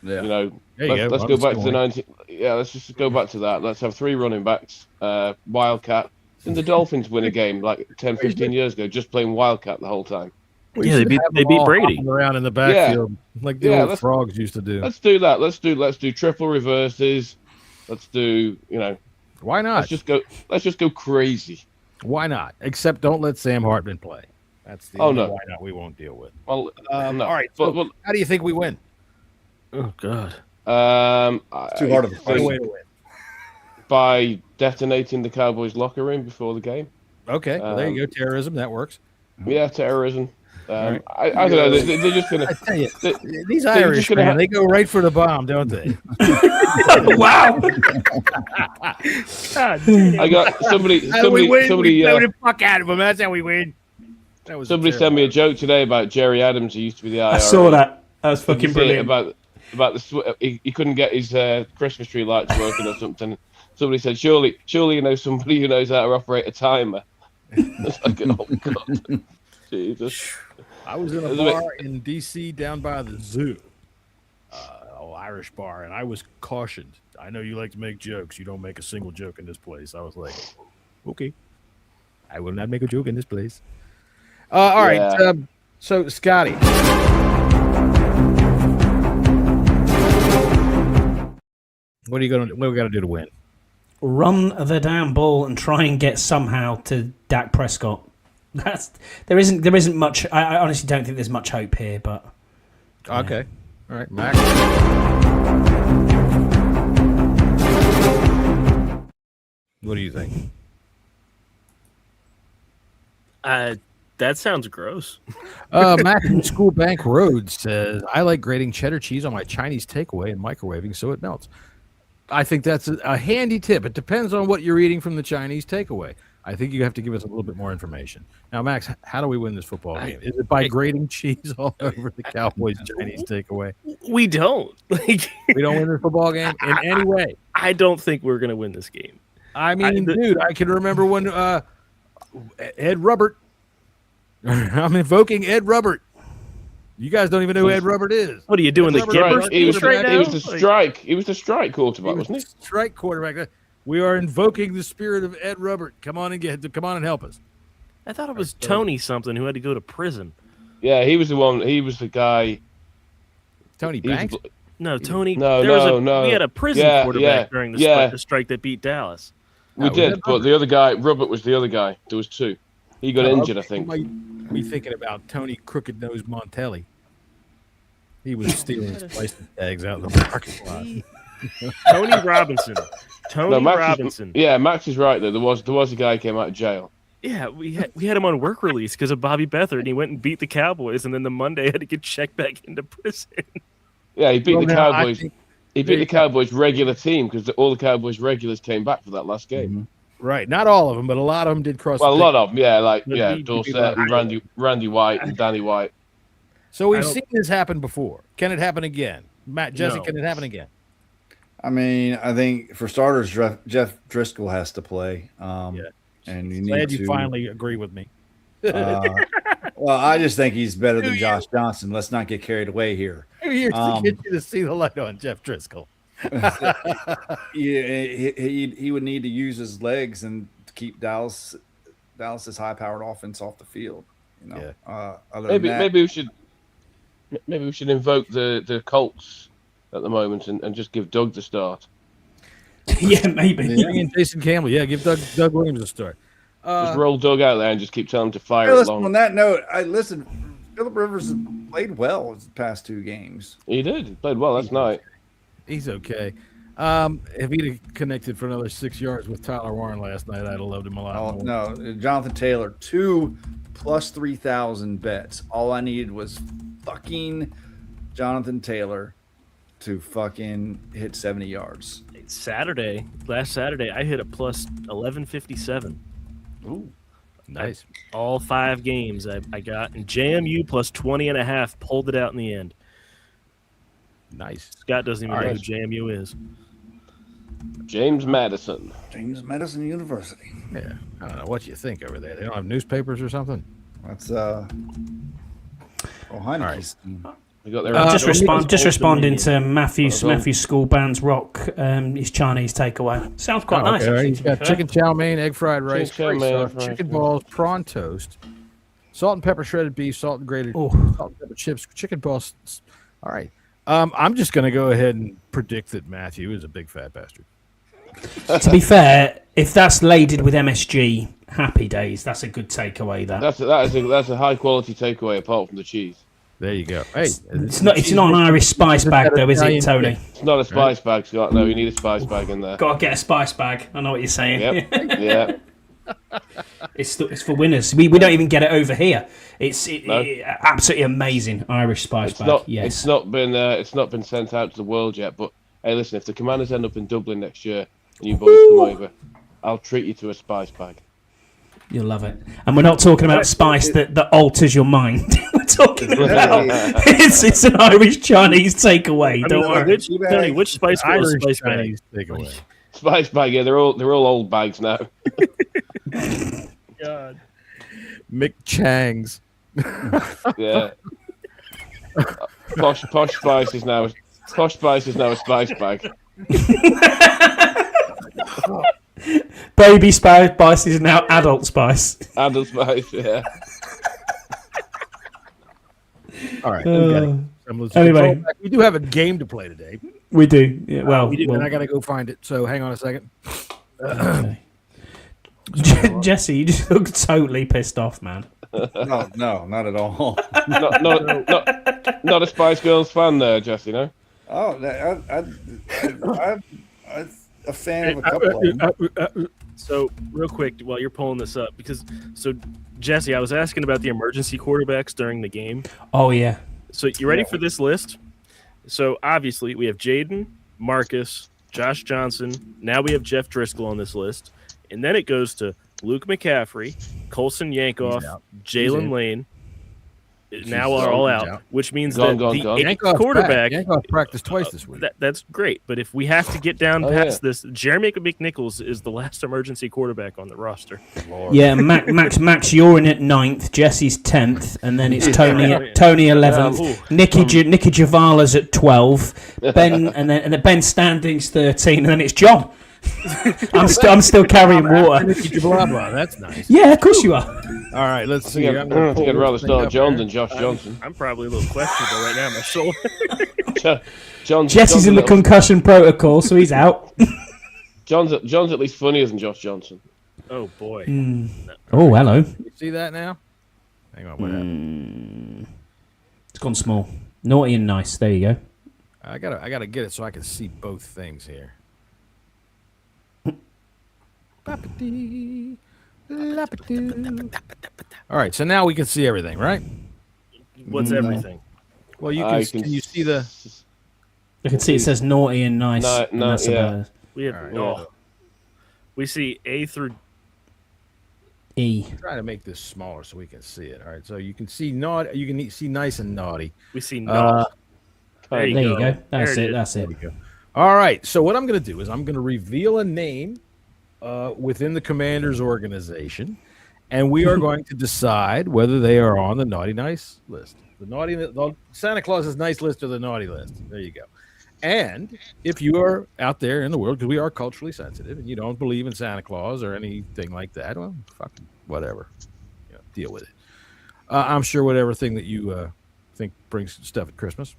Yeah. You know, There you let's go. go back to the 90. Yeah, let's just go back to that. Let's have 3 running backs, Wildcat. And the Dolphins win a game like 10, 15 years ago, just playing Wildcat the whole time. Yeah, they beat Brady around in the backfield like the old frogs used to do. Let's do that. Let's do triple reverses. Let's do, Why not? Let's just go crazy. Why not? Except don't let Sam Hartman play. That's the only why not we won't deal with. Well, no. All right. So how do you think we win? Oh God. It's too hard of a way to win. By detonating the Cowboys locker room before the game. Okay. Well, there you go. Terrorism. That works. Yeah, terrorism. I don't know. They're just gonna. I tell you, these Irish, man, they go right for the bomb, don't they? Wow. I got somebody. We blow the fuck out of them. That's how we win. Somebody sent me a joke today about Jerry Adams, who used to be the IRA. I saw that. That was fucking brilliant. About the he couldn't get his Christmas tree lights working or something. Somebody said, surely you know somebody who knows how to operate a timer. It's like, oh God, Jesus. I was in a bar in D.C. down by the zoo, Irish bar, and I was cautioned. I know you like to make jokes. You don't make a single joke in this place. I was like, okay, I will not make a joke in this place. All right. So, Scotty. What we got to do to win? Run the damn ball and try and get somehow to Dak Prescott. There isn't much. I honestly don't think there's much hope here. But okay, all right, Mac. What do you think? That sounds gross. Mac from School Bank Road says, I like grating cheddar cheese on my Chinese takeaway and microwaving so it melts. I think that's a handy tip. It depends on what you're eating from the Chinese takeaway. I think you have to give us a little bit more information. Now, Max, how do we win this football game? Is it by grating cheese all over the Cowboys Chinese takeaway? We don't. We don't win this football game in any way. I don't think we're going to win this game. I mean, dude, I can remember when Ed Rubbert. I'm invoking Ed Rubbert. You guys don't even know who Ed Rubbert is. What are you doing? The Gipper? He was the strike. He was the strike quarterback, wasn't he? Strike quarterback. We are invoking the spirit of Ed Rubbert. Come on and help us. I thought it was Tony something who had to go to prison. Yeah, he was the one. He was the guy. Tony Banks? No, Tony. No. We had a prison quarterback during the strike that beat Dallas. We did, but the other guy, Rubbert, was the other guy. There was 2. He got injured, I think. Be thinking about Tony Crooked Nose Montelli. He was stealing his license tags out of the parking lot. Tony Robinson. Robinson. Max is right though. There was a guy who came out of jail. Yeah, we had him on work release because of Bobby Beathard, and he went and beat the Cowboys, and then the Monday had to get checked back into prison. Yeah, he beat the Cowboys. He beat the Cowboys regular team because all the Cowboys regulars came back for that last game. Mm-hmm. Right, not all of them, but a lot of them did cross. Well, a lot of them, Dorsett and Randy White and Danny White. So we've seen this happen before. Can it happen again? Matt, Jesse, can it happen again? I mean, I think for starters, Jeff Driscoll has to play. And you Glad you finally agree with me. Well, I just think he's better than Josh Johnson. Let's not get carried away here. Here's to get you to see the light on Jeff Driscoll. He would need to use his legs and keep Dallas's high-powered offense off the field. Maybe we should invoke the Colts at the moment and just give Doug the start. Yeah, maybe. And Jason Campbell. Yeah, give Doug Williams a start. Just roll Doug out there and just keep telling him to fire it long. On that note, Phillip Rivers has played well the past 2 games. He did. He played well last night. He's okay. If he'd have connected for another 6 yards with Tyler Warren last night, I'd have loved him a lot more. No, Jonathan Taylor, 2 plus 3,000 bets. All I needed was fucking Jonathan Taylor to fucking hit 70 yards. Last Saturday, I hit a plus 1157. Ooh, nice. All 5 games I got, and JMU plus 20.5 pulled it out in the end. Nice. Scott doesn't even know who JMU is. James Madison. James Madison University. Yeah, I don't know what you think over there. They don't have newspapers or something. That's Heineken. We got their just responding to Matthew's school band's rock. His Chinese takeaway sounds quite nice. Okay. Actually, He's got chicken chow mein, egg fried rice, Chicken chow mein, chicken balls, prawn toast, salt and pepper shredded beef, salt and grated salt and pepper chips, chicken balls. All right. I'm just going to go ahead and predict that Matthew is a big fat bastard. To be fair, if that's laded with MSG, happy days. That's a good takeaway. That's a high quality takeaway apart from the cheese. There you go. Hey, it's not an Irish spice bag though, is it, Tony? It's not a spice bag, Scott. No, you need a spice bag in there. Got to get a spice bag. I know what you're saying. Yep. Yeah. It's for winners. We don't even get it over here. It's absolutely amazing Irish spice bag. Yes. It's not been sent out to the world yet. But hey, listen, if the Commanders end up in Dublin next year and you boys come over, I'll treat you to a spice bag. You'll love it. And we're not talking about spice that alters your mind. We're talking about it's an Irish Chinese takeaway. Don't worry. Which spice bag is spice bag? Takeaway. Spice bag, yeah, they're all old bags now. God. Mick Chang's. Yeah. Posh spice is now a spice bag. Baby spice is now adult spice. Adult spice, yeah. All right. Anyway, we do have a game to play today. We do. Yeah, well, we do, and I got to go find it. So hang on a second. Okay. Jesse, you just look totally pissed off, man. No, not at all. Not a Spice Girls fan there, Jesse, no? Oh, I'm a fan of a couple of them. So, real quick, while you're pulling this up, Jesse, I was asking about the emergency quarterbacks during the game. Oh, yeah. So, you ready for this list? So, obviously, we have Jaden, Marcus, Josh Johnson. Now we have Jeff Driscoll on this list. And then it goes to Luke McCaffrey, Colson Yankoff, Jalen Lane. Now are all out, which means that the eighth quarterback Yankoff practiced twice this week. That's great, but if we have to get down past this, Jeremy McNichols is the last emergency quarterback on the roster. Lord. Yeah, Max, you're in at 9th, Jesse's 10th, and then it's Tony 11th. Nicky Javala's at 12, Ben, and then Ben Standing's 13, and then it's John. I'm still carrying water. That's nice. Yeah, of course you are. All right, let's see. I'd rather start John than Josh Johnson. I'm probably a little questionable right now. My shoulder. Jesse's in the concussion protocol, so he's out. John's at least funnier than Josh Johnson. Oh boy. Oh, hello. You see that now? Hang on, what happened? It's gone small. Naughty and nice. There you go. I gotta get it so I can see both things here. All right, so now we can see everything, right? What's everything? Well, can you see the? I can see it says naughty and nice. We have we see A through E. I'm trying to make this smaller so we can see it. All right, so you can see naughty. You can see nice and naughty. We see naughty. There you go. That's it. That's it. All right. So what I'm going to do is I'm going to reveal a name within the Commanders organization, and we are going to decide whether they are on the naughty nice list, the Santa Claus's nice list or the naughty list. There you go. And if you are out there in the world, because we are culturally sensitive, and you don't believe in Santa Claus or anything like that, well, fucking whatever, deal with it. I'm sure whatever thing that you think brings stuff at Christmas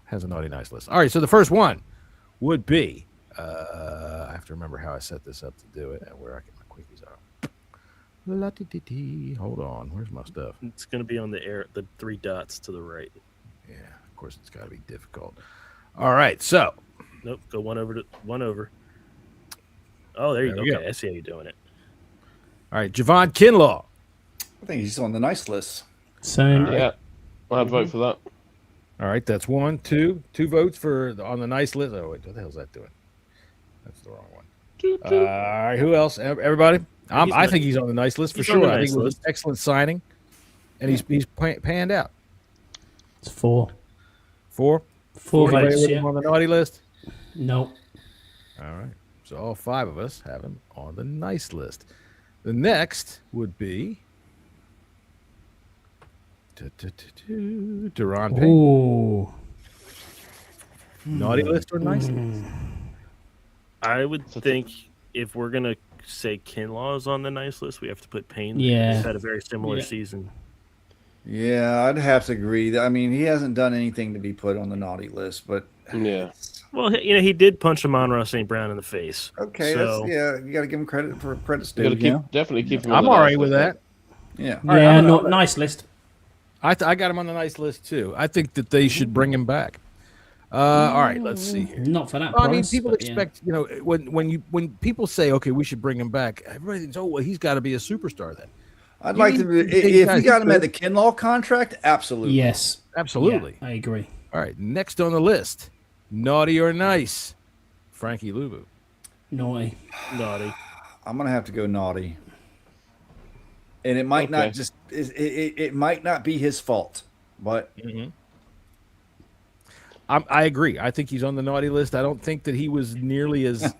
has a naughty nice list. All right, so the first one would be. I have to remember how I set this up to do it and where I get my quickies are. Hold on, where's my stuff? It's going to be on the 3 dots to the right. Yeah, of course it's got to be difficult. All right, so. Nope, go one over. Oh, there you go. Okay, I see how you're doing it. All right, Javon Kinlaw. I think he's on the nice list. Same. Yeah, I'd vote for that. All right, that's 2 votes on the nice list. Oh wait, what the hell's that doing? That's the wrong one. All right, who else? Everybody? I think he's on the nice list for sure. I think it was an excellent signing, and he's panned out. It's 4. 4? 4 Anybody votes, with yeah. him on the naughty list? No. All right. So all 5 of us have him on the nice list. The next would be Deron Payne. Ooh. Naughty list or nice list? I would think if we're gonna say Kinlaw is on the nice list, we have to put Payne there. Yeah. He's had a very similar season. Yeah, I'd have to agree. I mean, he hasn't done anything to be put on the naughty list, but Yeah. Well, he did punch Amon-Ra St. Brown in the face. okay, So- you got to give him credit for credit's You due. gotta definitely keep him. on I'm the all nice right with list. that. Yeah. All right, Yeah, I'm- nice list. I got him on the nice list too. I think that they should bring him back. All right, let's see here. Not for that I mean, price, people but yeah. expect, when people say, okay, we should bring him back, everybody thinks, oh, well, he's got to be a superstar then. I'd You like need to. to take If guys you got him who- at the Kinlaw contract, absolutely. Yes. Absolutely. Yeah, I agree. All right, next on the list, naughty or nice, Frankie Luvu. Naughty. Naughty. I'm gonna have to go naughty. And it might not Okay. just. It might not be his fault, but I agree. I think he's on the naughty list. I don't think that he was nearly as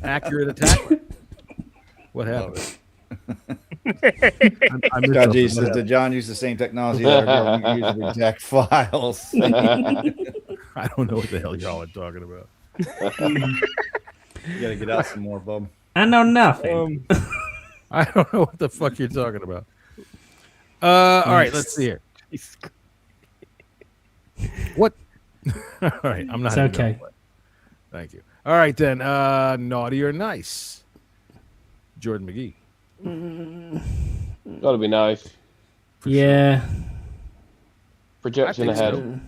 accurate a tackler. What happened? I missed God, something. Jesus, What did John use the same technology that our girl used to reject files? I don't know what the hell y'all are talking about. You got to get out some more, bub. I know nothing. I don't know what the fuck you're talking about. All right, let's see here. What? All right, I'm not. It's even okay. gonna play. Thank you. All right then. Naughty or nice? Jordan McGee. Gotta be nice. Yeah. Projection I think ahead.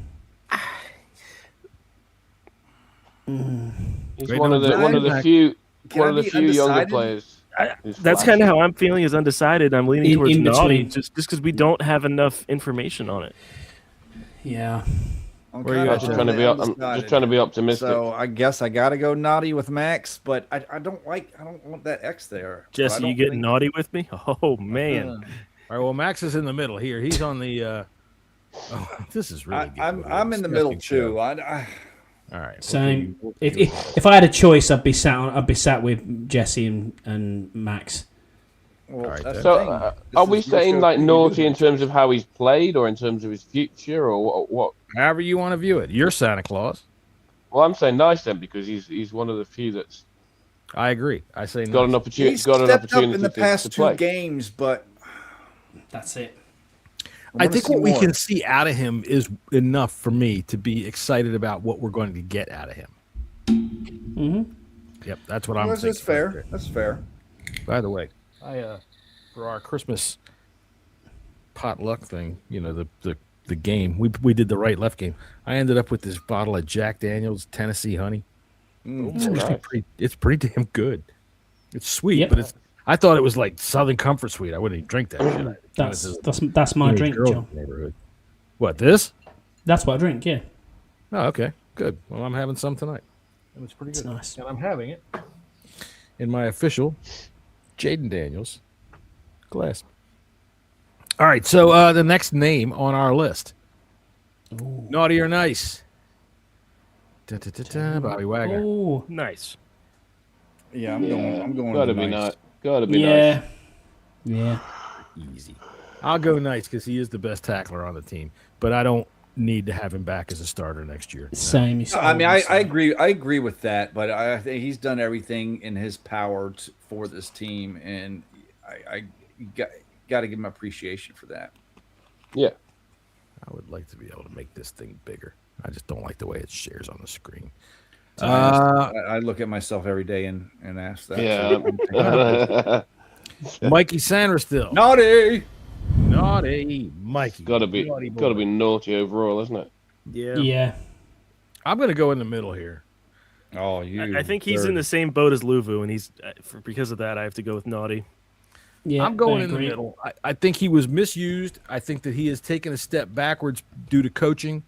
He's Wait, one no, of the Brian, few can one I of the be few younger undecided? players. who's That's flashy. kind of how I'm feeling. Is undecided. I'm leaning towards in naughty, between. just because we don't have enough information on it. Yeah. I'm Where you kinda at, I'm just trying to be optimistic. So I guess I got to go naughty with Max, but I don't want that X there. So I Jesse, don't you getting think- naughty with me? Oh man. All right. Well, Max is in the middle here. He's on the. Oh, this is really. I'm in the middle too. All right. Same. okay, If I had a choice, I'd be sat with Jesse and Max. well, All right, that's then. the So, thing. are This we is your saying show, like you do naughty in this. terms of how he's played, or in terms of his future, or what? However you want to view it. You're Santa Claus. Well, I'm saying nice then because he's one of the few that's I agree. I say got an nice. opportunity. He's Got an stepped up opportunity in the to past play. 2 games, but That's it. I I wanna think see what we more. can see out of him is enough for me to be excited about what we're going to get out of him. Mm-hmm. Yep, that's what I'm That's thinking. fair. That's fair. By the way, I for our Christmas potluck thing, the game we did the right left game. I ended up with this bottle of Jack Daniel's Tennessee Honey. It's actually nice. it's pretty damn good. It's sweet, Yep. but I thought it was like Southern Comfort Sweet. I wouldn't even drink that shit. That's my drink, Joe. Neighborhood. What, this? That's what I drink. Yeah. Oh, okay, good. Well, I'm having some tonight. And it's pretty It's good. nice. And I'm having it in my official Jaden Daniels glass. All right, so the next name on our list. Naughty or nice? Bobby Wagner. Oh. Nice. Yeah, I'm going. Gotta with be nice. nice. Gotta be Yeah. nice. Yeah. Easy. I'll go nice because he is the best tackler on the team, but I don't need to have him back as a starter next year. Same. I mean, I agree. I agree with that, but I think he's done everything in his power for this team, and I got to give him appreciation for that. Yeah. I would like to be able to make this thing bigger. I just don't like the way it shares on the screen. I look at myself every day and ask that. Yeah. Mikey Sandersstill. Naughty. Naughty Mikey. gotta be naughty overall, isn't it? Yeah. Yeah. I'm going to go in the middle here. Oh, you. I think he's in the same boat as Luvu, and because of that, I have to go with naughty. Yeah. I'm going I in the agree. middle. I think he was misused. I think that he has taken a step backwards due to coaching.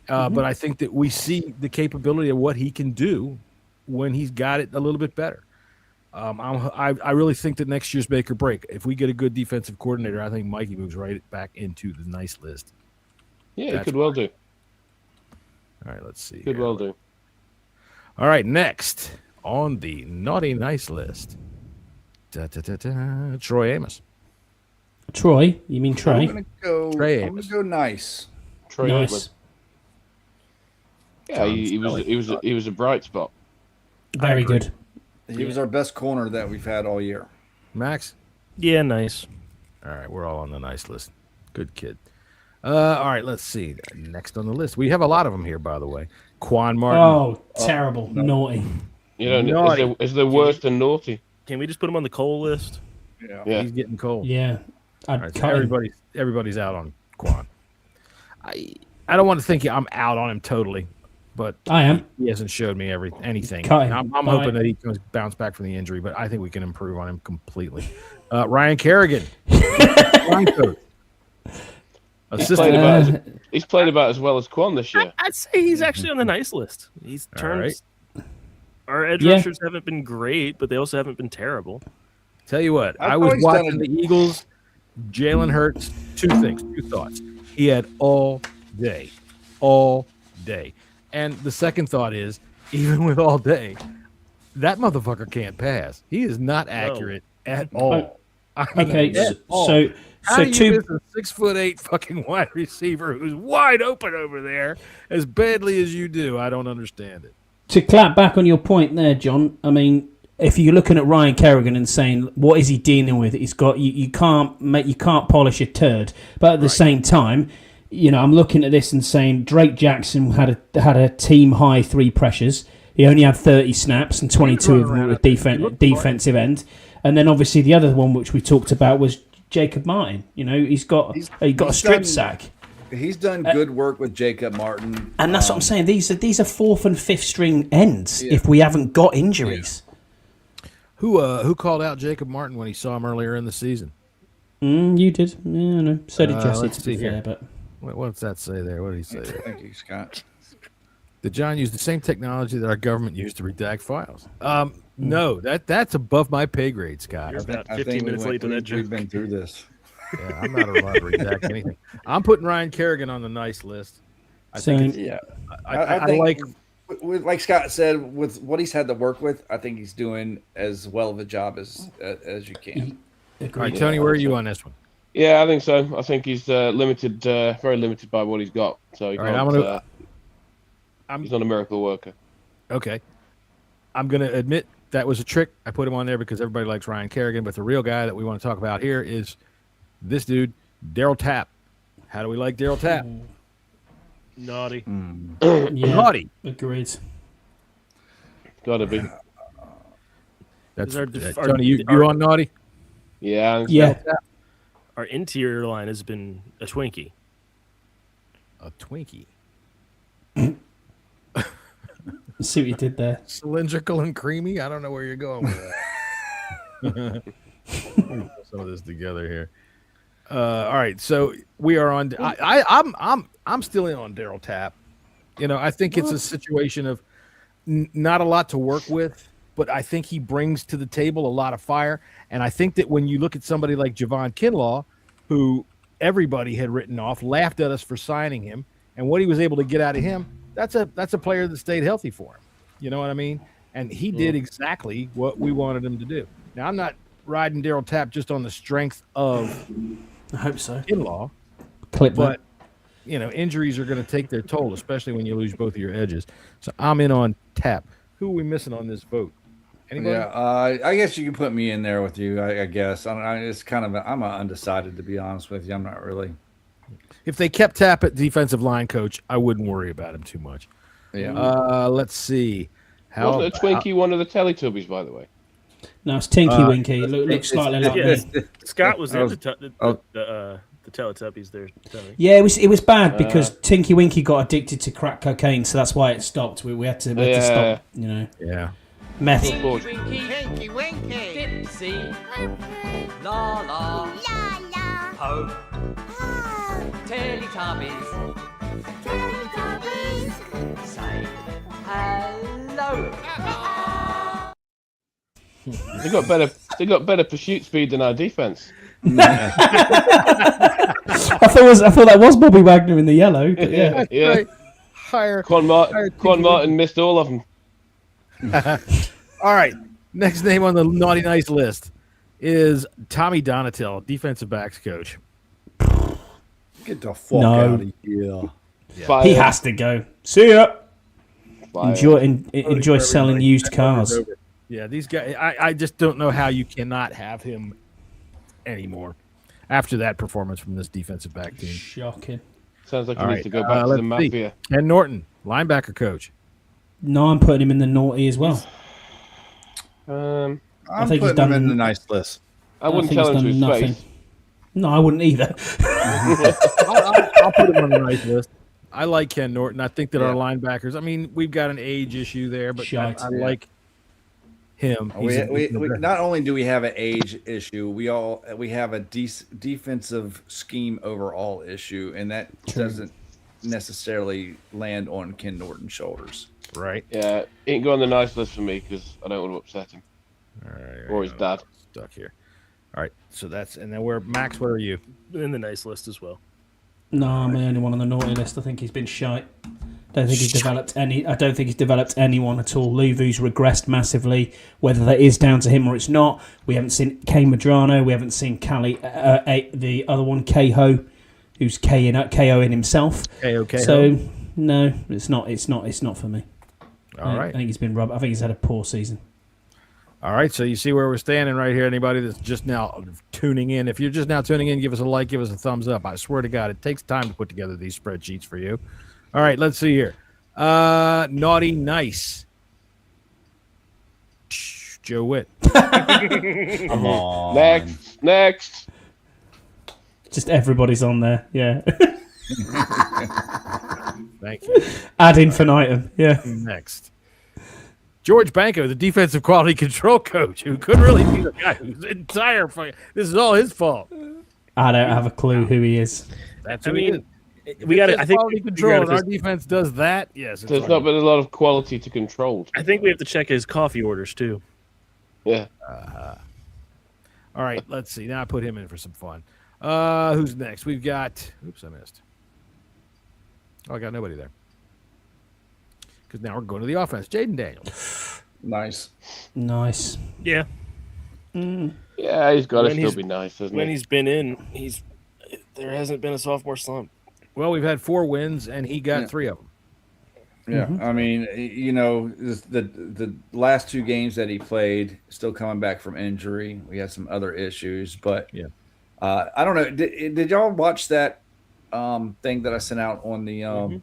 But I think that we see the capability of what he can do when he's got it a little bit better. I really think that next year's make or break. If we get a good defensive coordinator, I think Mikey moves right back into the nice list. Yeah, he could well do. All right, let's see. Could well do. All right, next on the naughty nice list, Troy Amos. Troy? You mean Trey? I'm gonna go nice. Troy Nice. Aikman. Yeah, he was a bright spot. Very good. He was our best corner that we've had all year. Max? Yeah, nice. All right, we're all on the nice list. Good kid. All right, let's see. Next on the list. We have a lot of them here, by the way. Quan Martin. Oh, terrible. Naughty. You know, Naughty. is there worse than naughty? Can we just put him on the coal list? Yeah. He's getting cold. Yeah. All I'd right, so cut him. everybody's out on Quan. I don't want to think I'm out on him totally, but I am. he hasn't showed me anything. Cut him. I'm hoping that he can bounce back from the injury, but I think we can improve on him completely. Ryan Kerrigan. Line coach. He's played about as well as Quan this year. I'd say he's actually on the nice list. He's turned. right. Our edge rushers haven't been great, but they also haven't been terrible. Tell you what, I thought was he's done watching the Eagles, Jalen Hurts, two thoughts. He had all day. And the second thought is, even with all day, that motherfucker can't pass. He is not accurate at all. I mean, Okay, at all. so How so do you two. miss a 6'8" fucking wide receiver who's wide open over there as badly as you do? I don't understand it. To clap back on your point there, John, I mean, if you're looking at Ryan Kerrigan and saying what is he dealing with, he's got you can't polish a turd, but at the same time, you know, I'm looking at this and saying Drake Jackson had a team high 3 pressures. He only had 30 snaps and 22 of them were defensive end, and then obviously the other one which we talked about was Jacob Martin. You know, he got a strip sack. He's done good work with Jacob Martin, And that's what I'm saying. These are 4th and 5th string ends if we haven't got injuries. Who called out Jacob Martin when he saw him earlier in the season? You did. Yeah, I know. So did Jesse, let's to be see here. fair. But What's that say there? What did he say there? Thank you, Scott. Did John use the same technology that our government used to redact files? No, that's above my pay grade, Scott. You're about 15 minutes late to that joke. We've been through this. Yeah, I'm not allowed to redact anything. I'm putting Ryan Kerrigan on the nice list. I think I think, like. like Scott said, with what he's had to work with, I think he's doing as well of a job as you can. All right, Tony, where are you on this one? Yeah, I think so. I think he's limited, very limited by what he's got. So he All right, can't, I'm he's not a miracle worker. Okay. I'm going to admit that was a trick. I put him on there because everybody likes Ryan Kerrigan, but the real guy that we want to talk about here is this dude, Daryl Tapp. How do we like Daryl Tapp? Naughty. yeah, Naughty. agreed. Gotta be. That's Our- Tony, you on naughty? Yeah. I think so. Yeah, Our interior line has been a Twinkie. A Twinkie. see what you did there. Cylindrical and creamy? I don't know where you're going with that. Put some of this together here. All right, so we are on. I'm still in on Daryl Tapp. You know, I think it's a situation of not a lot to work with, but I think he brings to the table a lot of fire. And I think that when you look at somebody like Javon Kinlaw, who everybody had written off, laughed at us for signing him, and what he was able to get out of him, that's a player that stayed healthy for him. You know what I mean? And he did exactly what we wanted him to do. Now, I'm not riding Daryl Tapp just on the strength of I hope so. Kinlaw, Clip but you know, injuries are going to take their toll, especially when you lose both of your edges. So I'm in on Tapp. Who are we missing on this vote? Anybody? Yeah, I guess you can put me in there with you. I guess it's kind of I'm undecided, to be honest with you. I'm not really. If they kept Tapp at defensive line coach, I wouldn't worry about him too much. Yeah. Let's see. Wasn't a Twinkie one of the Teletubbies, by the way? No, it's Tinky Winky. Looks slightly like me. Scott was there. The Teletubbies there. Tony. Yeah, it was bad because Tinky Winky got addicted to crack cocaine, so that's why it stopped. We had to stop. You know. Yeah. Meth. Tinky Winky, Dipsy, La La, La La, Ho, Teletubbies, Teletubbies. Say hello. They got better pursuit speed than our defense. I thought that was Bobby Wagner in the yellow. But yeah. Yeah. Right. Higher. Quan Martin missed all of them. All right. Next name on the naughty nice list is Tommy Donatel, defensive backs coach. Get the fuck No. out of here. Fire, He has to go. See ya. fire. Enjoy selling used cars. Yeah, these guys. I just don't know how you cannot have him anymore after that performance from this defensive back team. Shocking. Sounds like he All needs right, to go back to let's the mafia. see. Ken Norton, linebacker coach. No, I'm putting him in the naughty as well. I'm think he's putting him done- in the nice list. I wouldn't think tell he's him to his done nothing. face. No, I wouldn't either. I'll put him on the nice list. I like Ken Norton. I think that our Yeah. linebackers. I mean, we've got an age issue there, but I Shite. like him. We not only do we have an age issue, we have a defensive scheme overall issue, and that doesn't necessarily land on Ken Norton's shoulders. right. Yeah, he can go on the nice list for me because I don't want to upset him All right. or his dad. Stuck here. All right. So that's and then Max. Where are you? In the nice list as well. No, I'm the only one on the naughty list. I think he's been shite. I don't think he's developed anyone at all. Luvu's regressed massively. Whether that is down to him or it's not, we haven't seen Kane Madrano. We haven't seen Callie, the other one, Keho, who's KOing himself. Okay. So no, it's not. It's not for me. All right. I think he's been robbed. I think he's had a poor season. All right, so you see where we're standing right here. Anybody that's just now tuning in, if you're just now tuning in, give us a like, give us a thumbs up. I swear to God, it takes time to put together these spreadsheets for you. All right, let's see here. Naughty nice. Joe Witt. Come on. Next. Just everybody's on there. Yeah. Thank you. Ad infinitum. Yeah. Next. George Banco, the defensive quality control coach, who couldn't really be the guy whose entire this is all his fault. I don't have a clue who he is. That's I who he mean, is. we got to. If I it's think quality we control gotta and our just- defense does that. Yes, it's There's fine. not been a lot of quality to control. I think we have to check his coffee orders too. Yeah. All right, let's see. Now I put him in for some fun. Who's next? We've got. Oops, I missed. Oh, I got nobody there. Because now we're going to the offense. Jaden Daniels. Nice. Nice. Yeah. Yeah, he's got to When still he's- be nice, hasn't When he? he's been in, there hasn't been a sophomore slump. Well, we've had 4 wins, and he got Yeah. 3 of them. Yeah, I mean, you know, the last 2 games that he played, still coming back from injury. We had some other issues, but Yeah. I don't know. Did y'all watch that thing that I sent out on the?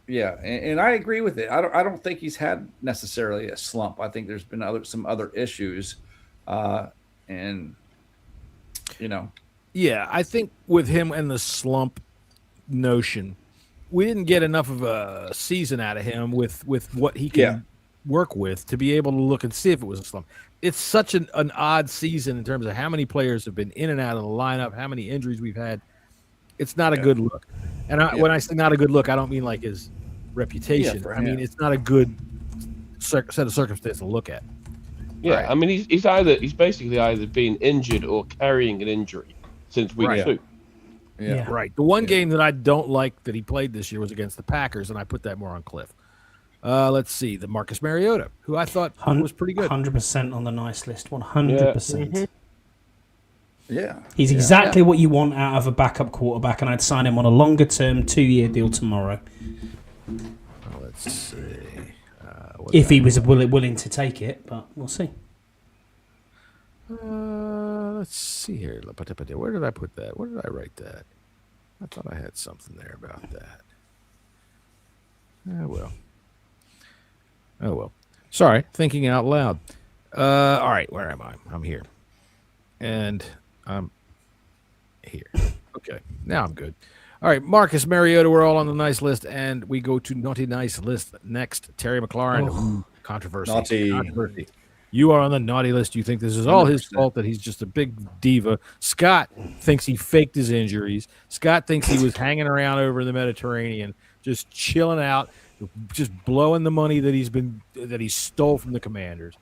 Yeah, and I agree with it. I don't think he's had necessarily a slump. I think there's been some other issues, and you know, Yeah, I think with him and the slump notion, we didn't get enough of a season out of him with what he can work with to be able to look and see if it was a slump. It's such an odd season in terms of how many players have been in and out of the lineup, how many injuries we've had. It's not a good look. And when I say not a good look, I don't mean like his reputation. for I mean, him. it's not a good set of circumstances to look at. Yeah, Right. I mean, he's basically either been injured or carrying an injury since week Right. 2. yeah. Right. The one game that I don't like that he played this year was against the Packers, and I put that more on Cliff. Let's see. The Marcus Mariota, who I thought was pretty good. 100% on the nice list. 100%. Yeah. He's exactly what you want out of a backup quarterback, and I'd sign him on a longer term 2-year deal tomorrow Let's see. if he was willing to take it. But we'll see. Let's see here. Where did I put that? Where did I write that? I thought I had something there about that. Oh well. Sorry, thinking out loud. All right, where am I? I'm here, and I'm here. Okay, now I'm good. All right, Marcus Mariota, we're all on the nice list, and we go to naughty nice list next. Terry McLaurin, Ooh, controversy. Naughty. You are on the naughty list. You think this is all his 100%. fault, that he's just a big diva. Scott thinks he faked his injuries. Scott thinks he was hanging around over in the Mediterranean just chilling out, just blowing the money that he stole from the Commanders.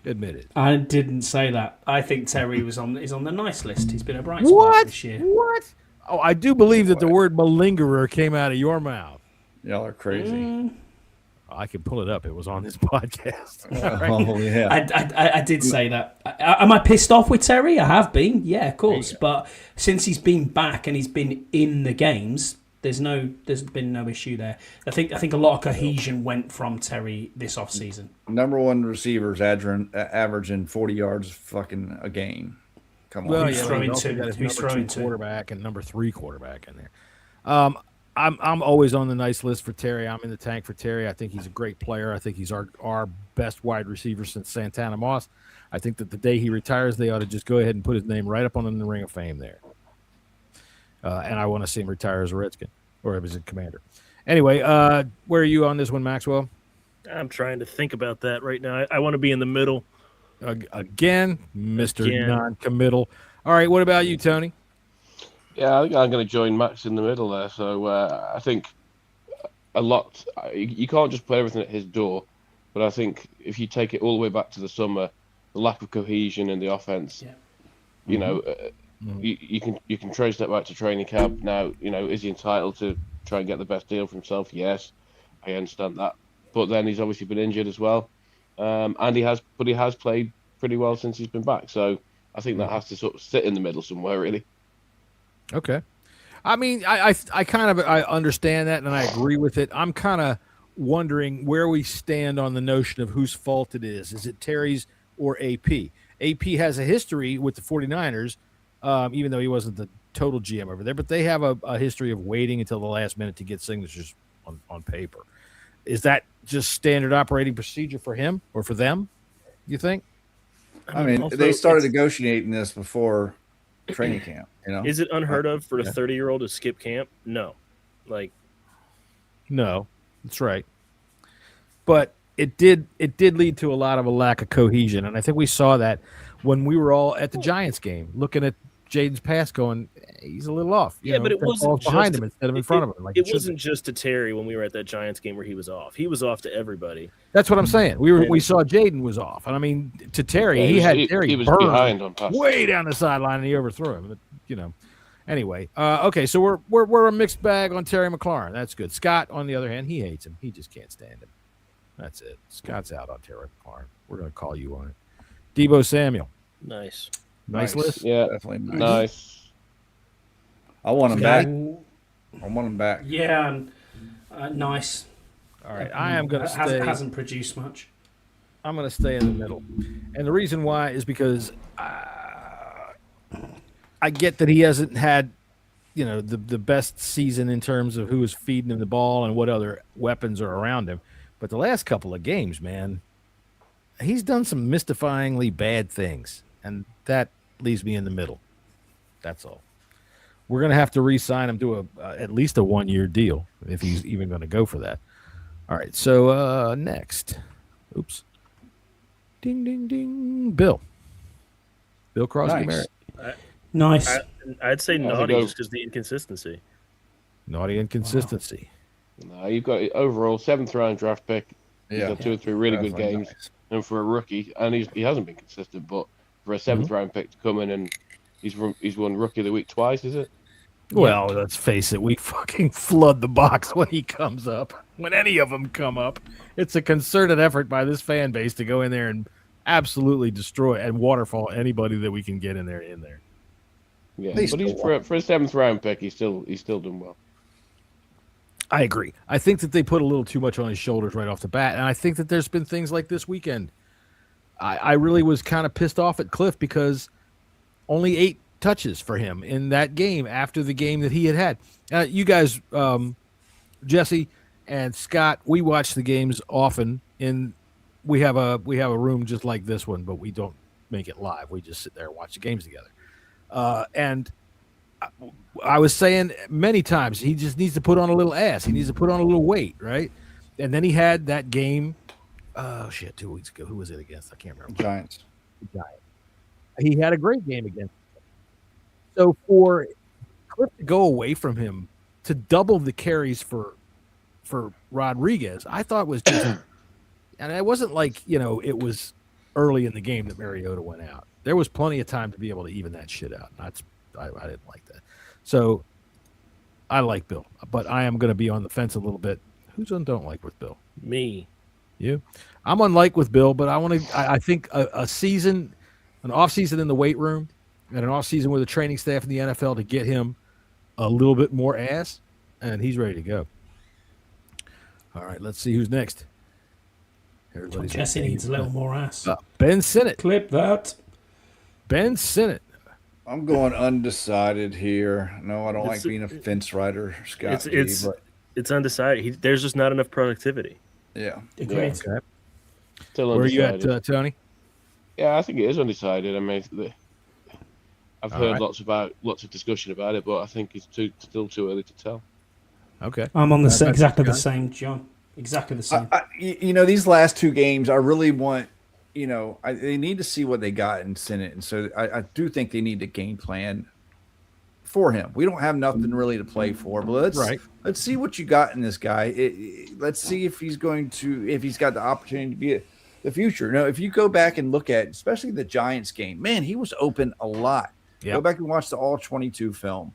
Admit it. I didn't say that. I think Terry is on the nice list. He's been a bright spot this year. What? Oh, I do believe that the word malingerer came out of your mouth. Y'all are crazy. I can pull it up. It was on this podcast. Oh, yeah. I did say that. Am I pissed off with Terry? I have been. Yeah, of course. But since he's been back and he's been in the games, there's been no issue there. I think a lot of cohesion went from Terry this offseason. Number one receivers averaging 40 yards fucking a game. Come on. Well, Who's throwing to? Who's throwing to? Quarterback and number 3 quarterback in there. I'm always on the nice list for Terry. I'm in the tank for Terry. I think he's a great player. I think he's our best wide receiver since Santana Moss. I think that the day he retires, they ought to just go ahead and put his name right up on the Ring of Fame there. And I want to see him retire as a Redskin or as a Commander. Anyway, where are you on this one, Maxwell? I'm trying to think about that right now. I want to be in the middle. Again, Mr. Non-committal. All right, what about you, Tony? Yeah, I think I'm going to join Max in the middle there. So I think a lot. You can't just put everything at his door, but I think if you take it all the way back to the summer, the lack of cohesion in the offense, you know, you can trace that back to training camp. Now, you know, is he entitled to try and get the best deal for himself? Yes, I understand that. But then he's obviously been injured as well, and he has played pretty well since he's been back. So I think that has to sort of sit in the middle somewhere, really. Okay. I mean, I kind of understand that, and I agree with it. I'm kind of wondering where we stand on the notion of whose fault it is. Is it Terry's or AP? AP has a history with the 49ers, even though he wasn't the total GM over there, but they have a history of waiting until the last minute to get signatures on paper. Is that just standard operating procedure for him or for them, you think? I mean, they started negotiating this before training camp. You know, is it unheard of for a 30-year-old to skip camp? No, no, that's right. But it did lead to a lot of a lack of cohesion, and I think we saw that when we were all at the Giants game, looking at Jaden's pass, going, he's a little off. But it wasn't behind him instead of in front of him. Like it wasn't just to Terry when we were at that Giants game where he was off. He was off to everybody. That's what I'm saying. We saw Jaden was off, and I mean to Terry, he had Terry was behind on pass way down the sideline, and he overthrew him. But, you know, anyway, okay, so we're a mixed bag on Terry McLaurin. That's good. Scott, on the other hand, he hates him. He just can't stand him. That's it. Scott's out on Terry McLaurin. We're going to call you on it. Debo Samuel. Nice list. Yeah, definitely nice. I want him back. I want him back. Yeah, nice. All right, I am going to stay. Hasn't produced much. I'm going to stay in the middle, and the reason why is because I get that he hasn't had, you know, the best season in terms of who is feeding him the ball and what other weapons are around him, but the last couple of games, man, he's done some mystifyingly bad things, and that leaves me in the middle. That's all. We're going to have to re-sign him to at least a 1-year deal if he's even going to go for that. All right, so next. Oops. Ding, ding, ding. Bill Crosby. Nice. I'd say naughty just because the inconsistency. Naughty inconsistency. No, you've got overall 7th round draft pick. He's got 2 or 3 really good games. Nice. And for a rookie, and he hasn't been consistent, but for a 7th round pick to come in and he's won Rookie of the Week twice, is it? Well, let's face it, we fucking flood the box when he comes up. When any of them come up, it's a concerted effort by this fan base to go in there and absolutely destroy and waterfall anybody that we can get in there. Yeah, but he's for a 7th round pick, he's still done well. I agree. I think that they put a little too much on his shoulders right off the bat, and I think that there's been things like this weekend. I really was kind of pissed off at Cliff because only 8 touches for him in that game after the game that he had. You guys, Jesse and Scott, we watch the games often. We have a room just like this one, but we don't make it live. We just sit there and watch the games together. And I was saying many times, he just needs to put on a little ass. He needs to put on a little weight, right? And then he had that game. Oh, shit, 2 weeks ago. Who was it against? I can't remember. Giants. He had a great game against them. So for Cliff to go away from him to double the carries for for Rodriguez, I thought was just, and it wasn't like, it was early in the game that Mariota went out. There was plenty of time to be able to even that shit out. I didn't like that. So I like Bill, but I am going to be on the fence a little bit. Who's on don't like with Bill? Me. You? I'm on like with Bill, but I think a season, an off season in the weight room, and an off season with a training staff in the NFL to get him a little bit more ass, and he's ready to go. All right, let's see who's next. Jesse needs a little more ass. Ben Sinnott. Clip that. Ben Sinnott. I'm going undecided here. No, I don't like being a fence rider, Scott. It's undecided. There's just not enough productivity. Yeah. Agreed. Okay. Still Where are you undecided. at, Tony? Yeah, I think it is undecided. I mean, I've heard right. lots of discussion about it, but I think it's still too early to tell. Okay. I'm on exactly the same, John. Exactly the same. These last two games, I really want, they need to see what they got in Senate. And so I do think they need to game plan for him. We don't have nothing really to play for, but let's see what you got in this guy. Let's see if he's got the opportunity to be the future. If you go back and look at, especially the Giants game, man, he was open a lot. Yep. Go back and watch the all 22 film.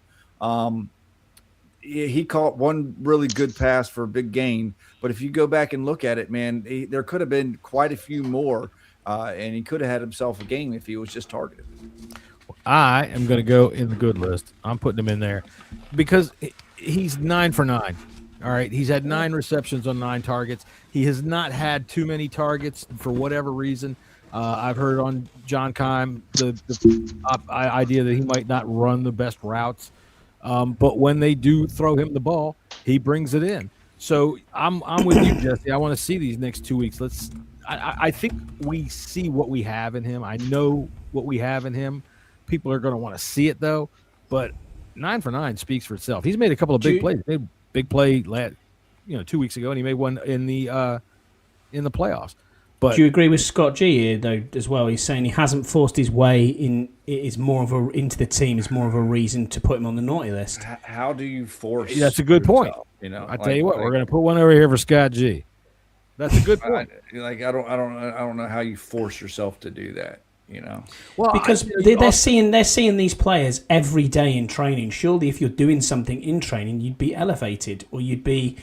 He caught one really good pass for a big gain, but if you go back and look at it, man, there could have been quite a few more, and he could have had himself a game if he was just targeted. I am going to go in the good list. I'm putting him in there because he's 9 for 9. All right. He's had 9 receptions on 9 targets. He has not had too many targets for whatever reason. I've heard on John Keim the idea that he might not run the best routes. But when they do throw him the ball, he brings it in. So I'm with you, Jesse. I want to see these next 2 weeks. I think we see what we have in him. I know what we have in him. People are going to want to see it though. But 9 for 9 speaks for itself. He's made a couple of big plays. He made a big play 2 weeks ago, and he made one in the playoffs. But do you agree with Scott G here though as well? He's saying he hasn't forced his way in. It is more of into the team. Is more of a reason to put him on the naughty list. How do you force? That's a good point. I tell you what, we're going to put one over here for Scott G. That's a good point. I don't know how you force yourself to do that. Well, because they're seeing these players every day in training. Surely, if you're doing something in training, you'd be elevated, or you'd be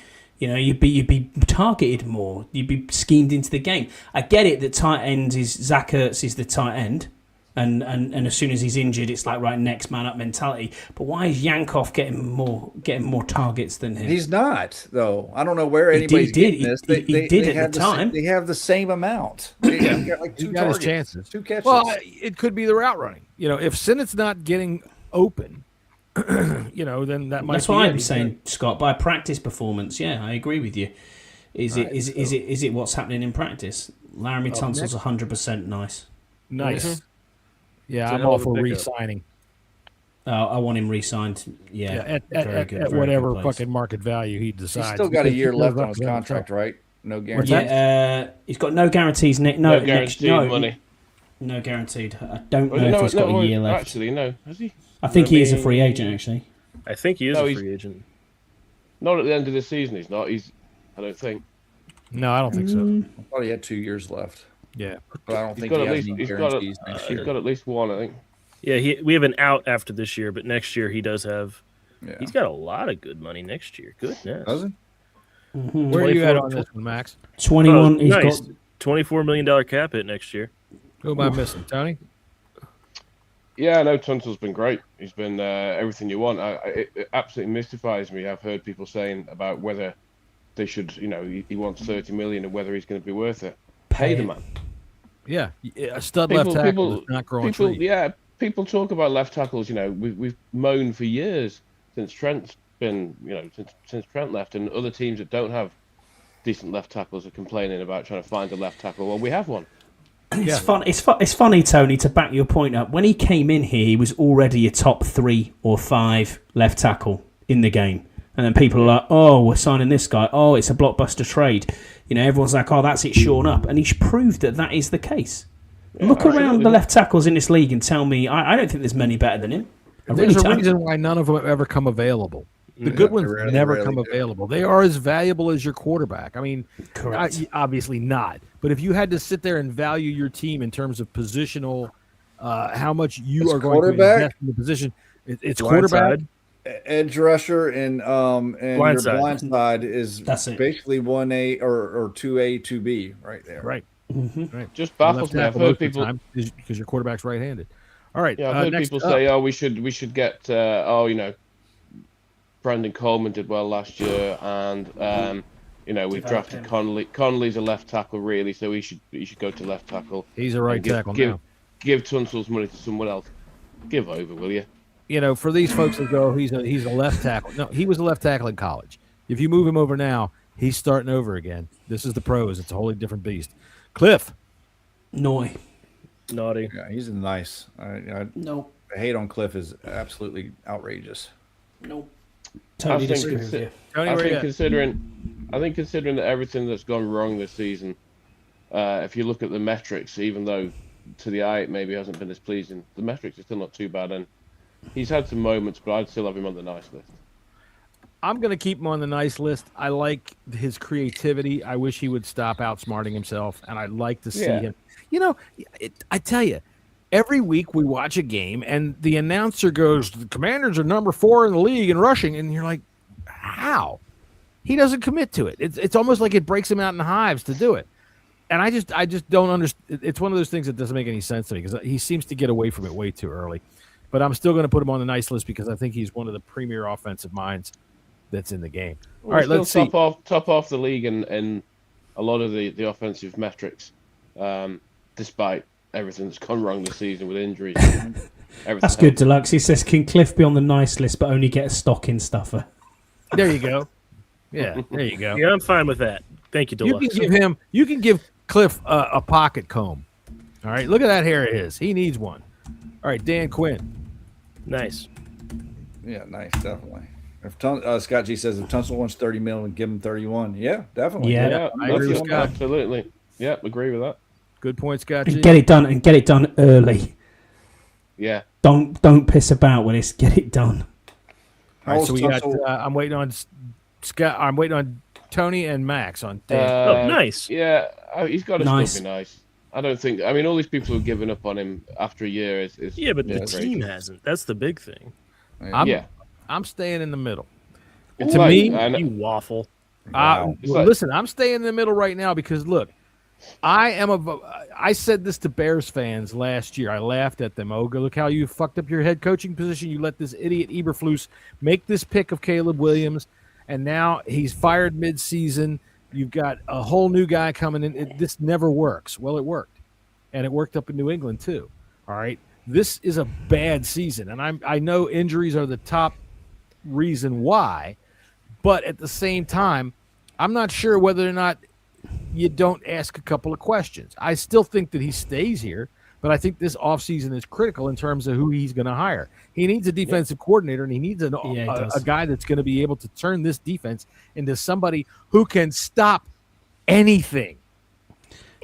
targeted more. You'd be schemed into the game. I get it that tight end is Zach Ertz is the tight end, and as soon as he's injured, it's like right next man up mentality. But why is Yankoff getting more targets than him? He's not though. I don't know where anybody's getting this. He did at the time. They have the same amount. They got like 2 targets, chances, 2 catches. Well, it could be the route running. If Sinnott's not getting open, then that might. That's what I'm saying, Scott. By practice performance, yeah, I agree with you. Is it what's happening in practice? Laramie Tunsil's 100% nice. Nice. Mm-hmm. Yeah, I'm all for re-signing. I want him re-signed. Yeah, at whatever fucking market value he decides. He's still got a year left on his contract, right? No guarantee. Yeah, he's got no guarantees. No guaranteed money. No guaranteed. I don't know if he's got a year left. Actually, no. Has he? I think he is a free agent. Actually, I think he is a free agent. Not at the end of the season. He's not. I don't think. No, I don't think so. I thought he had 2 years left. Yeah, but I don't think he has any guarantees next year. He's got at least one, I think. Yeah, we have an out after this year, but next year he does have. Yeah. He's got a lot of good money next year. Goodness. Does he? Mm-hmm. Where are you at on this one, Max? 21. He's nice. got $24 million cap hit next year. Who am I missing, Tony? Yeah, I know Tunsil's been great. He's been everything you want. It absolutely mystifies me. I've heard people saying about whether they should, he wants $30 million and whether he's going to be worth it. Pay the man. Yeah, a stud left tackle is not growing tree. Yeah, people talk about left tackles. We've moaned for years since Trent's been, since Trent left, and other teams that don't have decent left tackles are complaining about trying to find a left tackle. Well, we have one. It's fun. It's funny, Tony, to back your point up. When he came in here, he was already a top 3 or 5 left tackle in the game. And then people are like, oh, we're signing this guy. Oh, it's a blockbuster trade. Everyone's like, oh, that's it, shored up. And he's proved that is the case. Yeah, look around the left tackles in this league and tell me, I don't think there's many better than him. There's a reason why none of them have ever come available. The good ones They never rarely come do. available. They are as valuable as your quarterback. I mean, Correct. obviously not. But if you had to sit there and value your team in terms of positional, how much you It's are going to quarterback? invest in the position, it's quarterback. Blindside. Edge rusher and your Blindside. blind side is That's it. basically 1A or 2A, 2B right there. Right. Right. Just Your baffles left me. I've tackle heard most of the people. time is because your quarterback's right-handed. All right. Yeah, I've heard next people up. say, "Oh, we should get." Brandon Coleman did well last year, and we've drafted Connolly. Connolly's a left tackle, really, so he should go to left tackle. He's a right And tackle now. Give Tunsil's money to someone else. Give over, will you? For these folks that go, he's a left tackle. No, he was a left tackle in college. If you move him over now, he's starting over again. This is the pros. It's a wholly different beast. Cliff. Noi. Naughty. Yeah, he's nice. No. The hate on Cliff is absolutely outrageous. No. Totally I think disagree with you. Tony, I where you think at? considering that everything that's gone wrong this season, if you look at the metrics, even though to the eye it maybe hasn't been as pleasing, the metrics are still not too bad, and he's had some moments, but I'd still have him on the nice list. I'm going to keep him on the nice list. I like his creativity. I wish he would stop outsmarting himself, and I'd like to see him. I tell you, every week we watch a game, and the announcer goes, "The Commanders are number 4 in the league in rushing," and you're like, "How?" He doesn't commit to it. It's almost like it breaks him out in hives to do it. And I just don't understand. It's one of those things that doesn't make any sense to me because he seems to get away from it way too early. But I'm still going to put him on the nice list because I think he's one of the premier offensive minds that's in the game. All right, let's see. Top off the league in a lot of the offensive metrics, despite everything that's gone wrong this season with injuries. That's good, Deluxe. He says, "Can Cliff be on the nice list but only get a stocking stuffer?" There you go. Yeah, there you go. Yeah, I'm fine with that. Thank you, Deluxe. You can give Cliff a pocket comb. All right, look at that hair of his. He needs one. All right, Dan Quinn. Nice. Yeah, nice, definitely. If Scott G says if Tunsil wants 30 million, give him 31. Yeah, definitely. Yeah. I agree with Scott. Absolutely. Yeah, agree with that. Good point, Scott G. And get it done early. Yeah. Don't piss about with this. Get it done. All right, so we got. Tunsil? I'm waiting on Scott. I'm waiting on Tony and Max on Dan. Oh, nice. Yeah, he's got to Nice. still be nice. I don't think. I mean, all these people who have given up on him after a year is Yeah, but the outrageous. team hasn't. That's the big thing. I'm staying in the middle. It's To like- me, I know- You waffle. Wow. It's like- listen, I'm staying in the middle right now because look, I said this to Bears fans last year. I laughed at them. Oh, look how you fucked up your head coaching position. You let this idiot Eberflus make this pick of Caleb Williams, and now he's fired mid-season. You've got a whole new guy coming in. This never works. Well, it worked, and it worked up in New England too. All right, this is a bad season, and I know injuries are the top reason why, but at the same time, I'm not sure whether or not you don't ask a couple of questions. I still think that he stays here, but I think this offseason is critical in terms of who he's going to hire. He needs a defensive coordinator, and he needs a guy that's going to be able to turn this defense into somebody who can stop anything.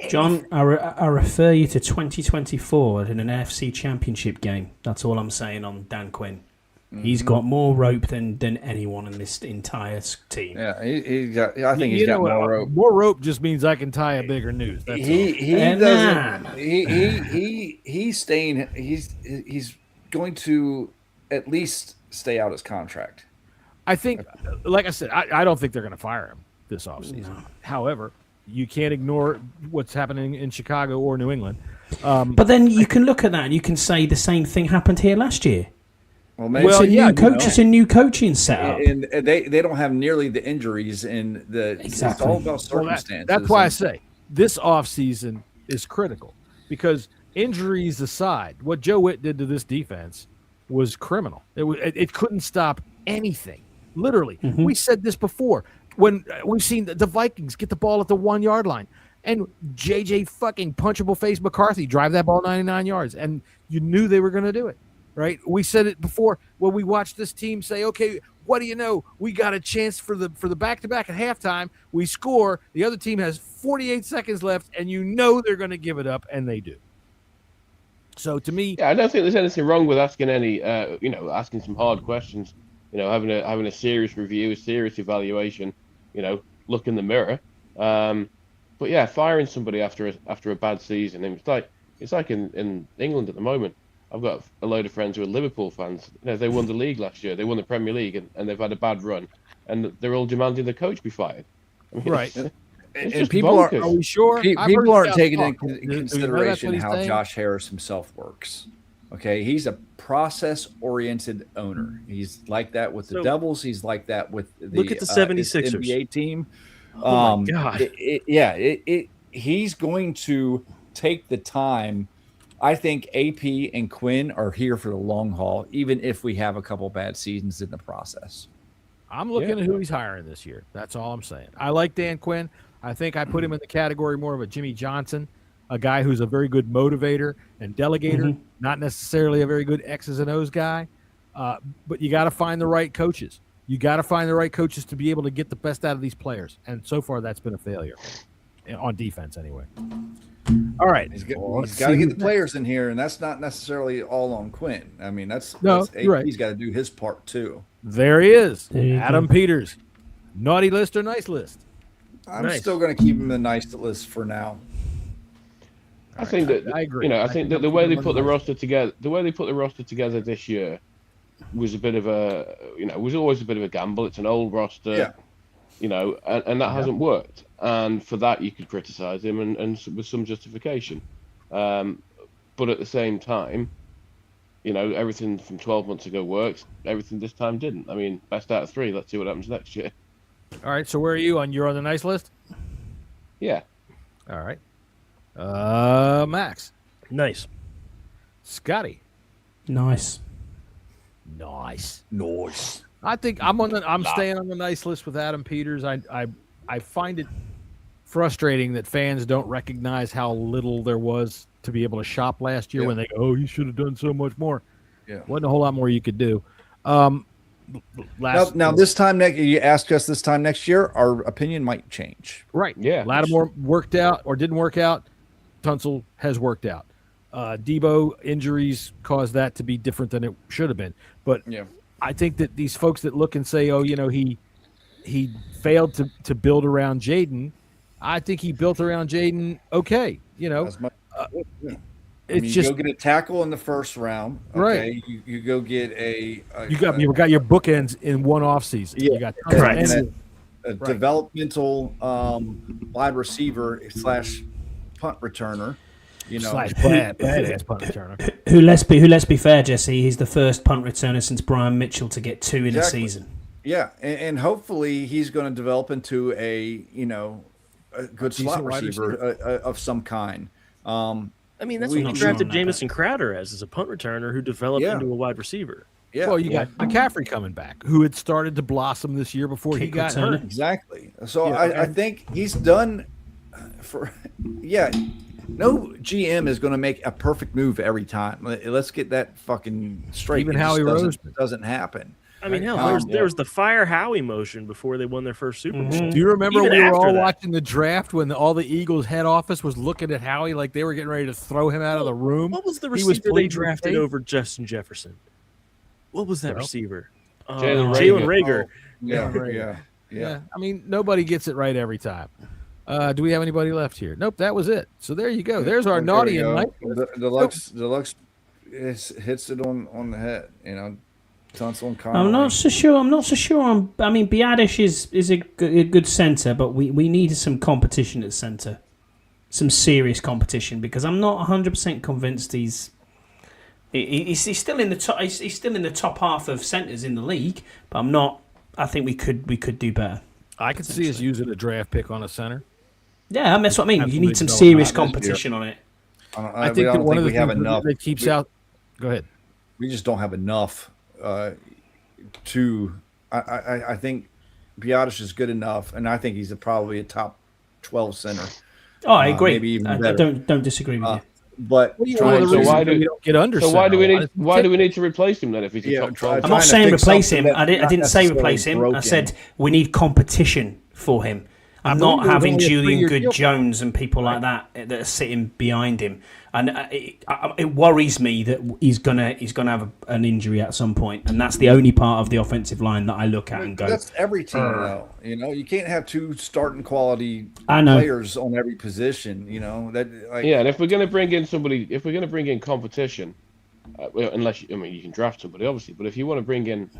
John, I refer you to 2024 in an NFC Championship game. That's all I'm saying on Dan Quinn. He's got more rope than anyone in this entire team. Yeah, he's got. I think he's got more rope. More rope just means I can tie a bigger noose. That's all. He doesn't. He's staying. He's going to at least stay out his contract. I think, like I said, I don't think they're going to fire him this offseason. No. However, you can't ignore what's happening in Chicago or New England. But then you can look at that and you can say the same thing happened here last year. Well, maybe it's a new coaching setup, and they don't have nearly the injuries in the. Exactly. It's all about circumstances. That's why I say this offseason is critical because injuries aside, what Joe Witt did to this defense was criminal. It couldn't stop anything. Literally, we said this before when we've seen the Vikings get the ball at the 1 yard line, and JJ fucking punchable face McCarthy drive that ball 99 yards, and you knew they were going to do it. Right, we said it before when we watched this team say, "Okay, what do you know? We got a chance for the back-to-back at halftime. We score. The other team has 48 seconds left, and you know they're going to give it up, and they do." So to me, I don't think there's anything wrong with asking asking some hard questions. You know, having a serious review, a serious evaluation. You know, look in the mirror. But yeah, firing somebody after a bad season, it's like in England at the moment. I've got a load of friends who are Liverpool fans. You know, they won the league last year. They won the Premier League, and they've had a bad run, and they're all demanding the coach be fired. I mean, Right. It's And just people bonkers. Are we sure? People aren't taking into into consideration how Josh Harris himself works. Okay, he's a process-oriented owner. He's like that with the Devils. He's like that with the Look at the 76ers NBA team. Oh my God! He's going to take the time. I think AP and Quinn are here for the long haul, even if we have a couple bad seasons in the process. I'm looking at who he's hiring this year. That's all I'm saying. I like Dan Quinn. I think I put him in the category more of a Jimmy Johnson, a guy who's a very good motivator and delegator, not necessarily a very good X's and O's guy. But you got to find the right coaches. You got to find the right coaches to be able to get the best out of these players. And so far, that's been a failure on defense anyway. All right. He's got to get the players in here, and that's not necessarily all on Quinn. I mean, that's you're right. He's got to do his part too. There he is, Adam Peters. Naughty list or nice list? I'm still going to keep him the nice list for now. I think that I agree. You know, I think that the way they put the roster together this year was a bit of a, you know, was always a bit of a gamble. It's an old roster, you know, and that hasn't worked. And for that, you could criticize him and with some justification. But at the same time, you know, everything from 12 months ago works. Everything this time didn't. I mean, best out of 3. Let's see what happens next year. All right. So where are you on? You're on the nice list? Yeah. All right. Max. Nice. Scotty. Nice. I think I'm staying on the nice list with Adam Peters. I find it frustrating that fans don't recognize how little there was to be able to shop last year when they go, oh, you should have done so much more. Yeah. Wasn't a whole lot more you could do. Now this time you ask us this time next year, our opinion might change. Right. Yeah. Lattimore worked out or didn't work out. Tunsil has worked out. Debo injuries caused that to be different than it should have been. But I think that these folks that look and say, oh, you know, he failed to build around Jaden. I think he built around Jaden okay. You know, you go get a tackle in the first round. Okay? Right. You go get you got your bookends in one offseason. Yeah. You got a developmental wide receiver / punt returner. You know, badass punt returner. Who let's be fair, Jesse, he's the first punt returner since Brian Mitchell to get 2 in a season. Yeah, and hopefully he's going to develop into a good slot receiver of some kind. I mean, that's what we drafted Jamison Crowder as a punt returner who developed into a wide receiver. Yeah. Well, you got McCaffrey coming back, who had started to blossom this year before he got hurt. Exactly. So I think he's done for no GM is going to make a perfect move every time. Let's get that fucking straight. Even Howie Rose doesn't happen. I mean, hell, there was the fire Howie motion before they won their first Super Bowl. Do you remember we were all watching the draft when all the Eagles head office was looking at Howie like they were getting ready to throw him out of the room? What was the receiver they drafted over Justin Jefferson? What was that receiver? Jalen Reagor. Yeah. I mean, nobody gets it right every time. Do we have anybody left here? Nope, that was it. So there you go. There's our naughty and nice. Deluxe hits it on the head. You know, Tunsil and Connolly. I'm not so sure. I mean, Biadish is a good centre, but we need some competition at centre, some serious competition, because I'm not 100% convinced he's still in the top. He's still in the top half of centres in the league, but I'm not. I think we could do better. I could see us using a draft pick on a center. Yeah, that's what I mean. You need some serious competition on it. I think that one of the things that keeps out. Go ahead. We just don't have enough to. I think Biadish is good enough, and I think he's probably a top 12 center. Oh, I agree. Maybe even I better. don't disagree with you. But so why do we don't get under? So why do we need to replace him then if he's a top 12? I'm not saying replace him. I didn't say replace him. I said we need competition for him. I'm not believe it was having only a Julian 3-year deal. Good-Jones and people like that are sitting behind him, and it worries me that he's gonna have an injury at some point, and that's the only part of the offensive line that I look at and go. That's every team, though. You know, you can't have 2 starting quality I know. players on every position. You know that. Like, Yeah, and if we're going to bring in somebody, if we're going to bring in competition, unless you can draft somebody obviously, but if you want to bring in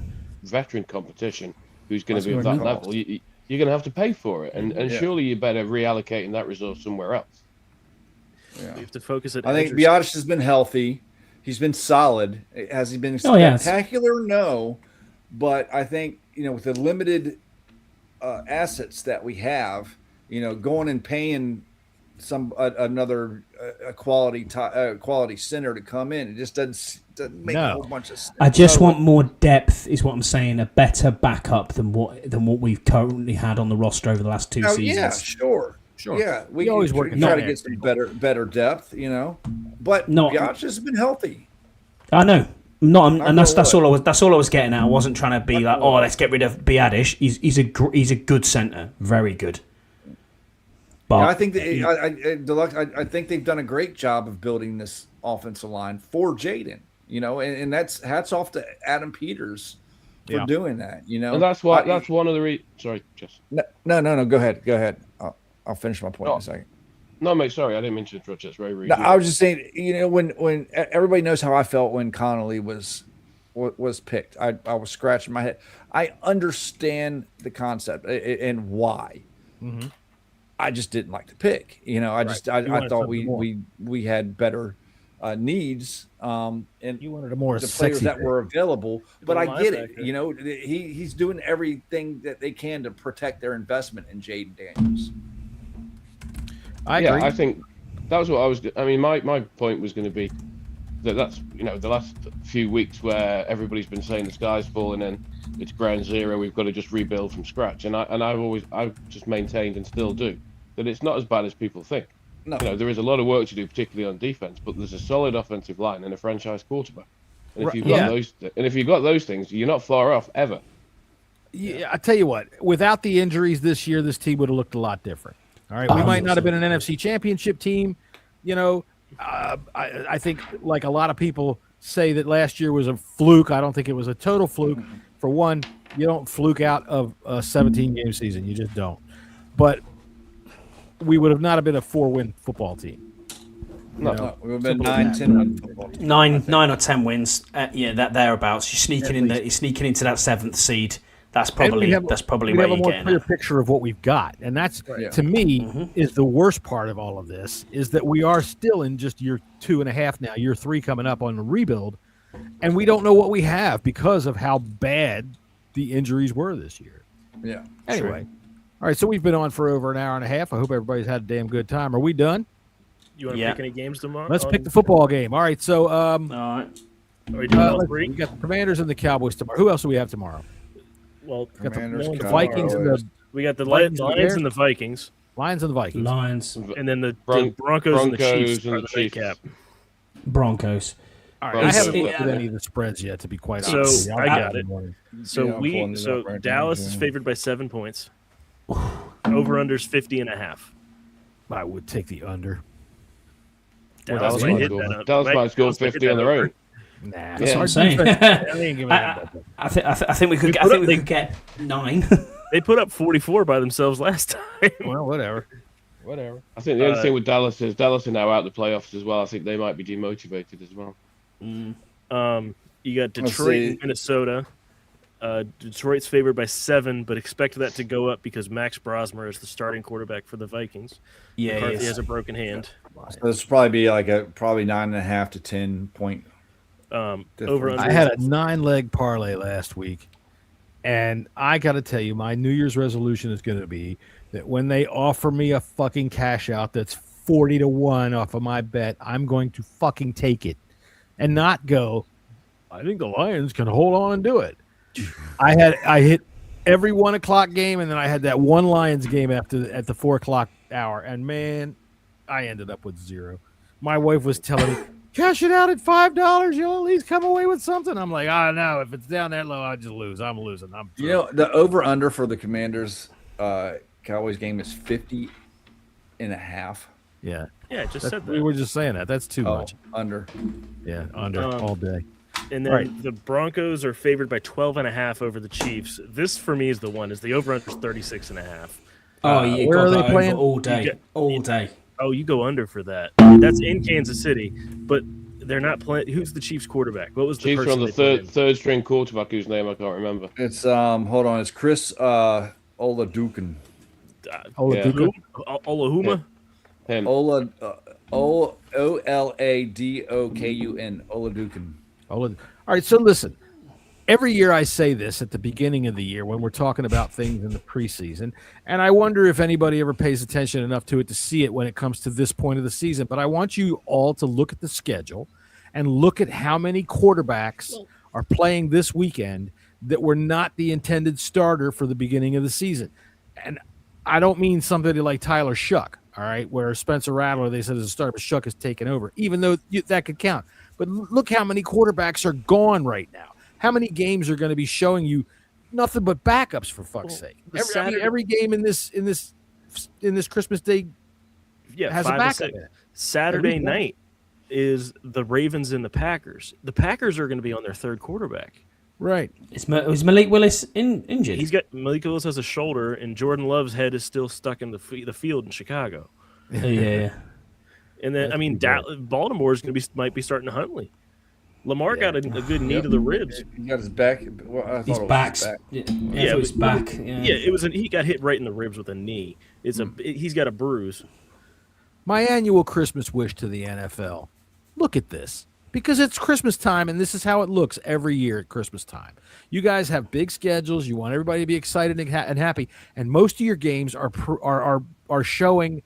veteran competition who's going to be at that level, you're going to have to pay for it, and surely you better reallocating that resource somewhere else. Yeah. You have to focus it. I think Biadasz has been healthy. He's been solid. Has he been spectacular? No, but I think with the limited assets that we have, going and paying another quality center to come in, it just doesn't make a whole bunch of sense. I just want more depth, is what I'm saying. A better backup than what we've currently had on the roster over the last 2 seasons. Yeah, sure. Yeah, we always try to get some better depth, But Biadasz has been healthy. I know. That's all I was getting at. I wasn't trying to be like, let's get rid of Biadasz. He's a good center, very good. But I think I think they've done a great job of building this offensive line for Jaden. And that's hats off to Adam Peters for doing that. And that's why that's one of the reasons. Sorry, just no. Go ahead. I'll finish my point in a second. No, mate. Sorry, I didn't mean to interrupt you. It's very rude. No, I was just saying. When everybody knows how I felt when Connolly was picked, I was scratching my head. I understand the concept and why. Mm-hmm. I just didn't like the pick. I thought we had better needs. And you wanted a more the players that pick. were available, but I get it. He's doing everything that they can to protect their investment in Jaden Daniels. I agree. I think that was what I was. I mean, my point was going to be that's the last few weeks where everybody's been saying the sky's falling and it's ground zero. We've got to just rebuild from scratch, and I've just maintained and still do that it's not as bad as people think. No. There is a lot of work to do, particularly on defense, but there's a solid offensive line and a franchise quarterback. And if you've got those things, you're not far off ever. Yeah, I tell you what, without the injuries this year, this team would have looked a lot different. All right, we might not have been an NFC Championship team. I think like a lot of people say that last year was a fluke. I don't think it was a total fluke. For one, you don't fluke out of a 17-game season. You just don't. But we would have not have been a 4-win football team. No, we would have been 9-10 football team. 9 or 10 wins. That thereabouts. You're sneaking into that 7th seed. That's probably where you're you're more getting clear at. picture of what we've got, and that's to me is the worst part of all of this is that we are still in just year 2.5 now, year 3 coming up on the rebuild, and we don't know what we have because of how bad the injuries were this year. Yeah. Anyway, all right. So we've been on for over an hour and a half. I hope everybody's had a damn good time. Are we done? You want to pick any games tomorrow? Let's pick the football game. All right. So all right. Are we doing all 3? We got the Commanders and the Cowboys tomorrow. Who else do we have tomorrow? Well, We got the Cowboys. Vikings and the we got the Vikings Lions and the Vikings, Lions and the Vikings. Lions, and then the Broncos and the Chiefs are the nightcap. Broncos. All right. I haven't looked at any of the spreads yet, to be quite honest. So with you. I got it. Yeah, So Dallas is favored by 7 points. Over unders 50.5. I would take the under. Dallas might hit that. Dallas might score 50 on their own. Nah, That's what I'm saying. I think we could get 9. They put up 44 by themselves last time. Well, whatever. I think the only thing with Dallas is Dallas are now out of the playoffs as well. I think they might be demotivated as well. You got Detroit and Minnesota. Detroit's favored by 7, but expect that to go up because Max Brosmer is the starting quarterback for the Vikings. Yeah, McCarthy has a broken hand. So this will probably be like a 9.5 to 10 point. Over under. I had a 9-leg parlay last week, and I got to tell you, my New Year's resolution is going to be that when they offer me a fucking cash out that's 40-1 off of my bet, I'm going to fucking take it and not go, I think the Lions can hold on and do it. I hit every 1 o'clock game, and then I had that one Lions game at the 4 o'clock hour, and man, I ended up with 0. My wife was telling me, cash it out at $5, you'll at least come away with something. I'm like, no, if it's down that low, I just lose. I'm losing. The over under for the Commanders Cowboys game is 50.5. Yeah. Yeah, I just said that. We were just saying that. That's too much. Under. Yeah, under all day. And then the Broncos are favored by 12.5 over the Chiefs. This for me is the one. Is the over/under 36.5? Oh, you where got are they that playing? over all day, all day. Oh, you go under for that. That's in Kansas City, but they're not playing. Who's the Chiefs quarterback? What was the Chiefs are person on the they put in? third string quarterback whose name I can't remember. It's hold on. It's Chris Oladukin. Who? Olahuma? Him. Oladokun. Oladukin. All right, so listen. Every year I say this at the beginning of the year when we're talking about things in the preseason, and I wonder if anybody ever pays attention enough to it to see it when it comes to this point of the season. But I want you all to look at the schedule and look at how many quarterbacks are playing this weekend that were not the intended starter for the beginning of the season. And I don't mean somebody like Tyler Shuck, all right, where Spencer Rattler, they said as a starter, but Shuck has taken over, even though that could count. But look how many quarterbacks are gone right now. How many games are going to be showing you nothing but backups, for fuck's sake? Every game in this Christmas Day has a backup in it. Saturday night is the Ravens and the Packers. The Packers are going to be on their third quarterback. Right. Is Malik Willis injured? Malik Willis has a shoulder, and Jordan Love's head is still stuck in the field in Chicago. Yeah. And then Baltimore is might be starting Huntley. Lamar got a good knee to the ribs. He got his back. His back's back. Yeah, his back. Yeah, he got hit right in the ribs with a knee. He's got a bruise. My annual Christmas wish to the NFL. Look at this. Because it's Christmas time, and this is how it looks every year at Christmas time. You guys have big schedules. You want everybody to be excited and happy, and most of your games are showing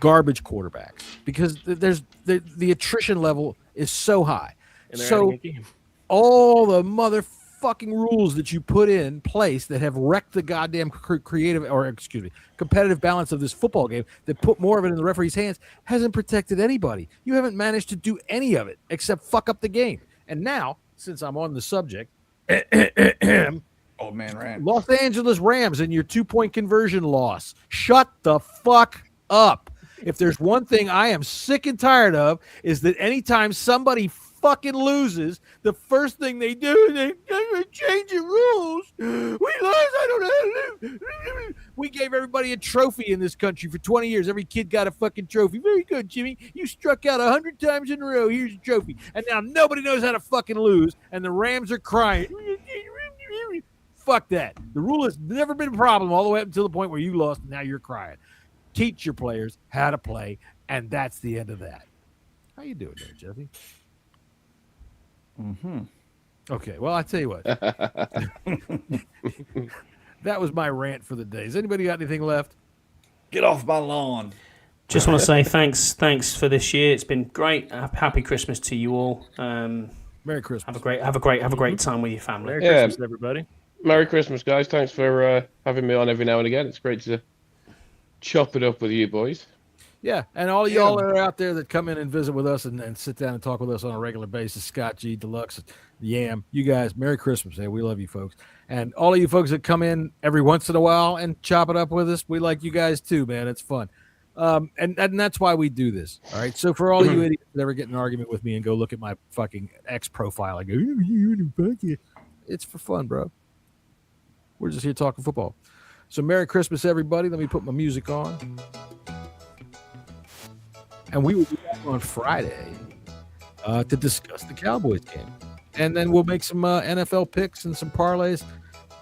garbage quarterbacks because there's the attrition level is so high. So all the motherfucking rules that you put in place that have wrecked the goddamn competitive balance of this football game, that put more of it in the referee's hands, hasn't protected anybody. You haven't managed to do any of it except fuck up the game. And now, since I'm on the subject, old man Rand. Los Angeles Rams and your 2-point conversion loss. Shut the fuck up. If there's one thing I am sick and tired of, is that anytime somebody fucking loses, the first thing they do is they change the rules. We lost. I don't know how to lose. We gave everybody a trophy in this country for 20 years. Every kid got a fucking trophy. Very good, Jimmy. You struck out 100 times in a row. Here's a trophy. And now nobody knows how to fucking lose, and the Rams are crying. Fuck that. The rule has never been a problem all the way up until the point where you lost, and now you're crying. Teach your players how to play, and that's the end of that. How you doing there, Jeffy? Mm-hmm. Okay, well, I tell you what. That was my rant for the day. Has anybody got anything left? Get off my lawn. Just want to say thanks for this year. It's been great. Happy Christmas to you all. Merry Christmas. Have a great time with your family. Merry Christmas, everybody. Merry Christmas, guys. Thanks for having me on every now and again. It's great to chop it up with you boys. Yeah, and all y'all that are out there that come in and visit with us and sit down and talk with us on a regular basis, Scott G, Deluxe, Yam, you guys, Merry Christmas. Hey, we love you folks. And all of you folks that come in every once in a while and chop it up with us, we like you guys too, man. It's fun. And that's why we do this. All right. So for all you idiots that ever get in an argument with me and go look at my fucking X profile, I go, it's for fun, bro. We're just here talking football. So Merry Christmas, everybody. Let me put my music on. And we will be back on Friday to discuss the Cowboys game. And then we'll make some NFL picks and some parlays.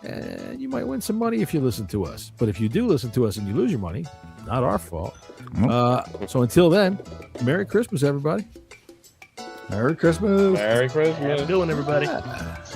And you might win some money if you listen to us. But if you do listen to us and you lose your money, not our fault. So until then, Merry Christmas, everybody. Merry Christmas. Merry Christmas. How you doing, everybody?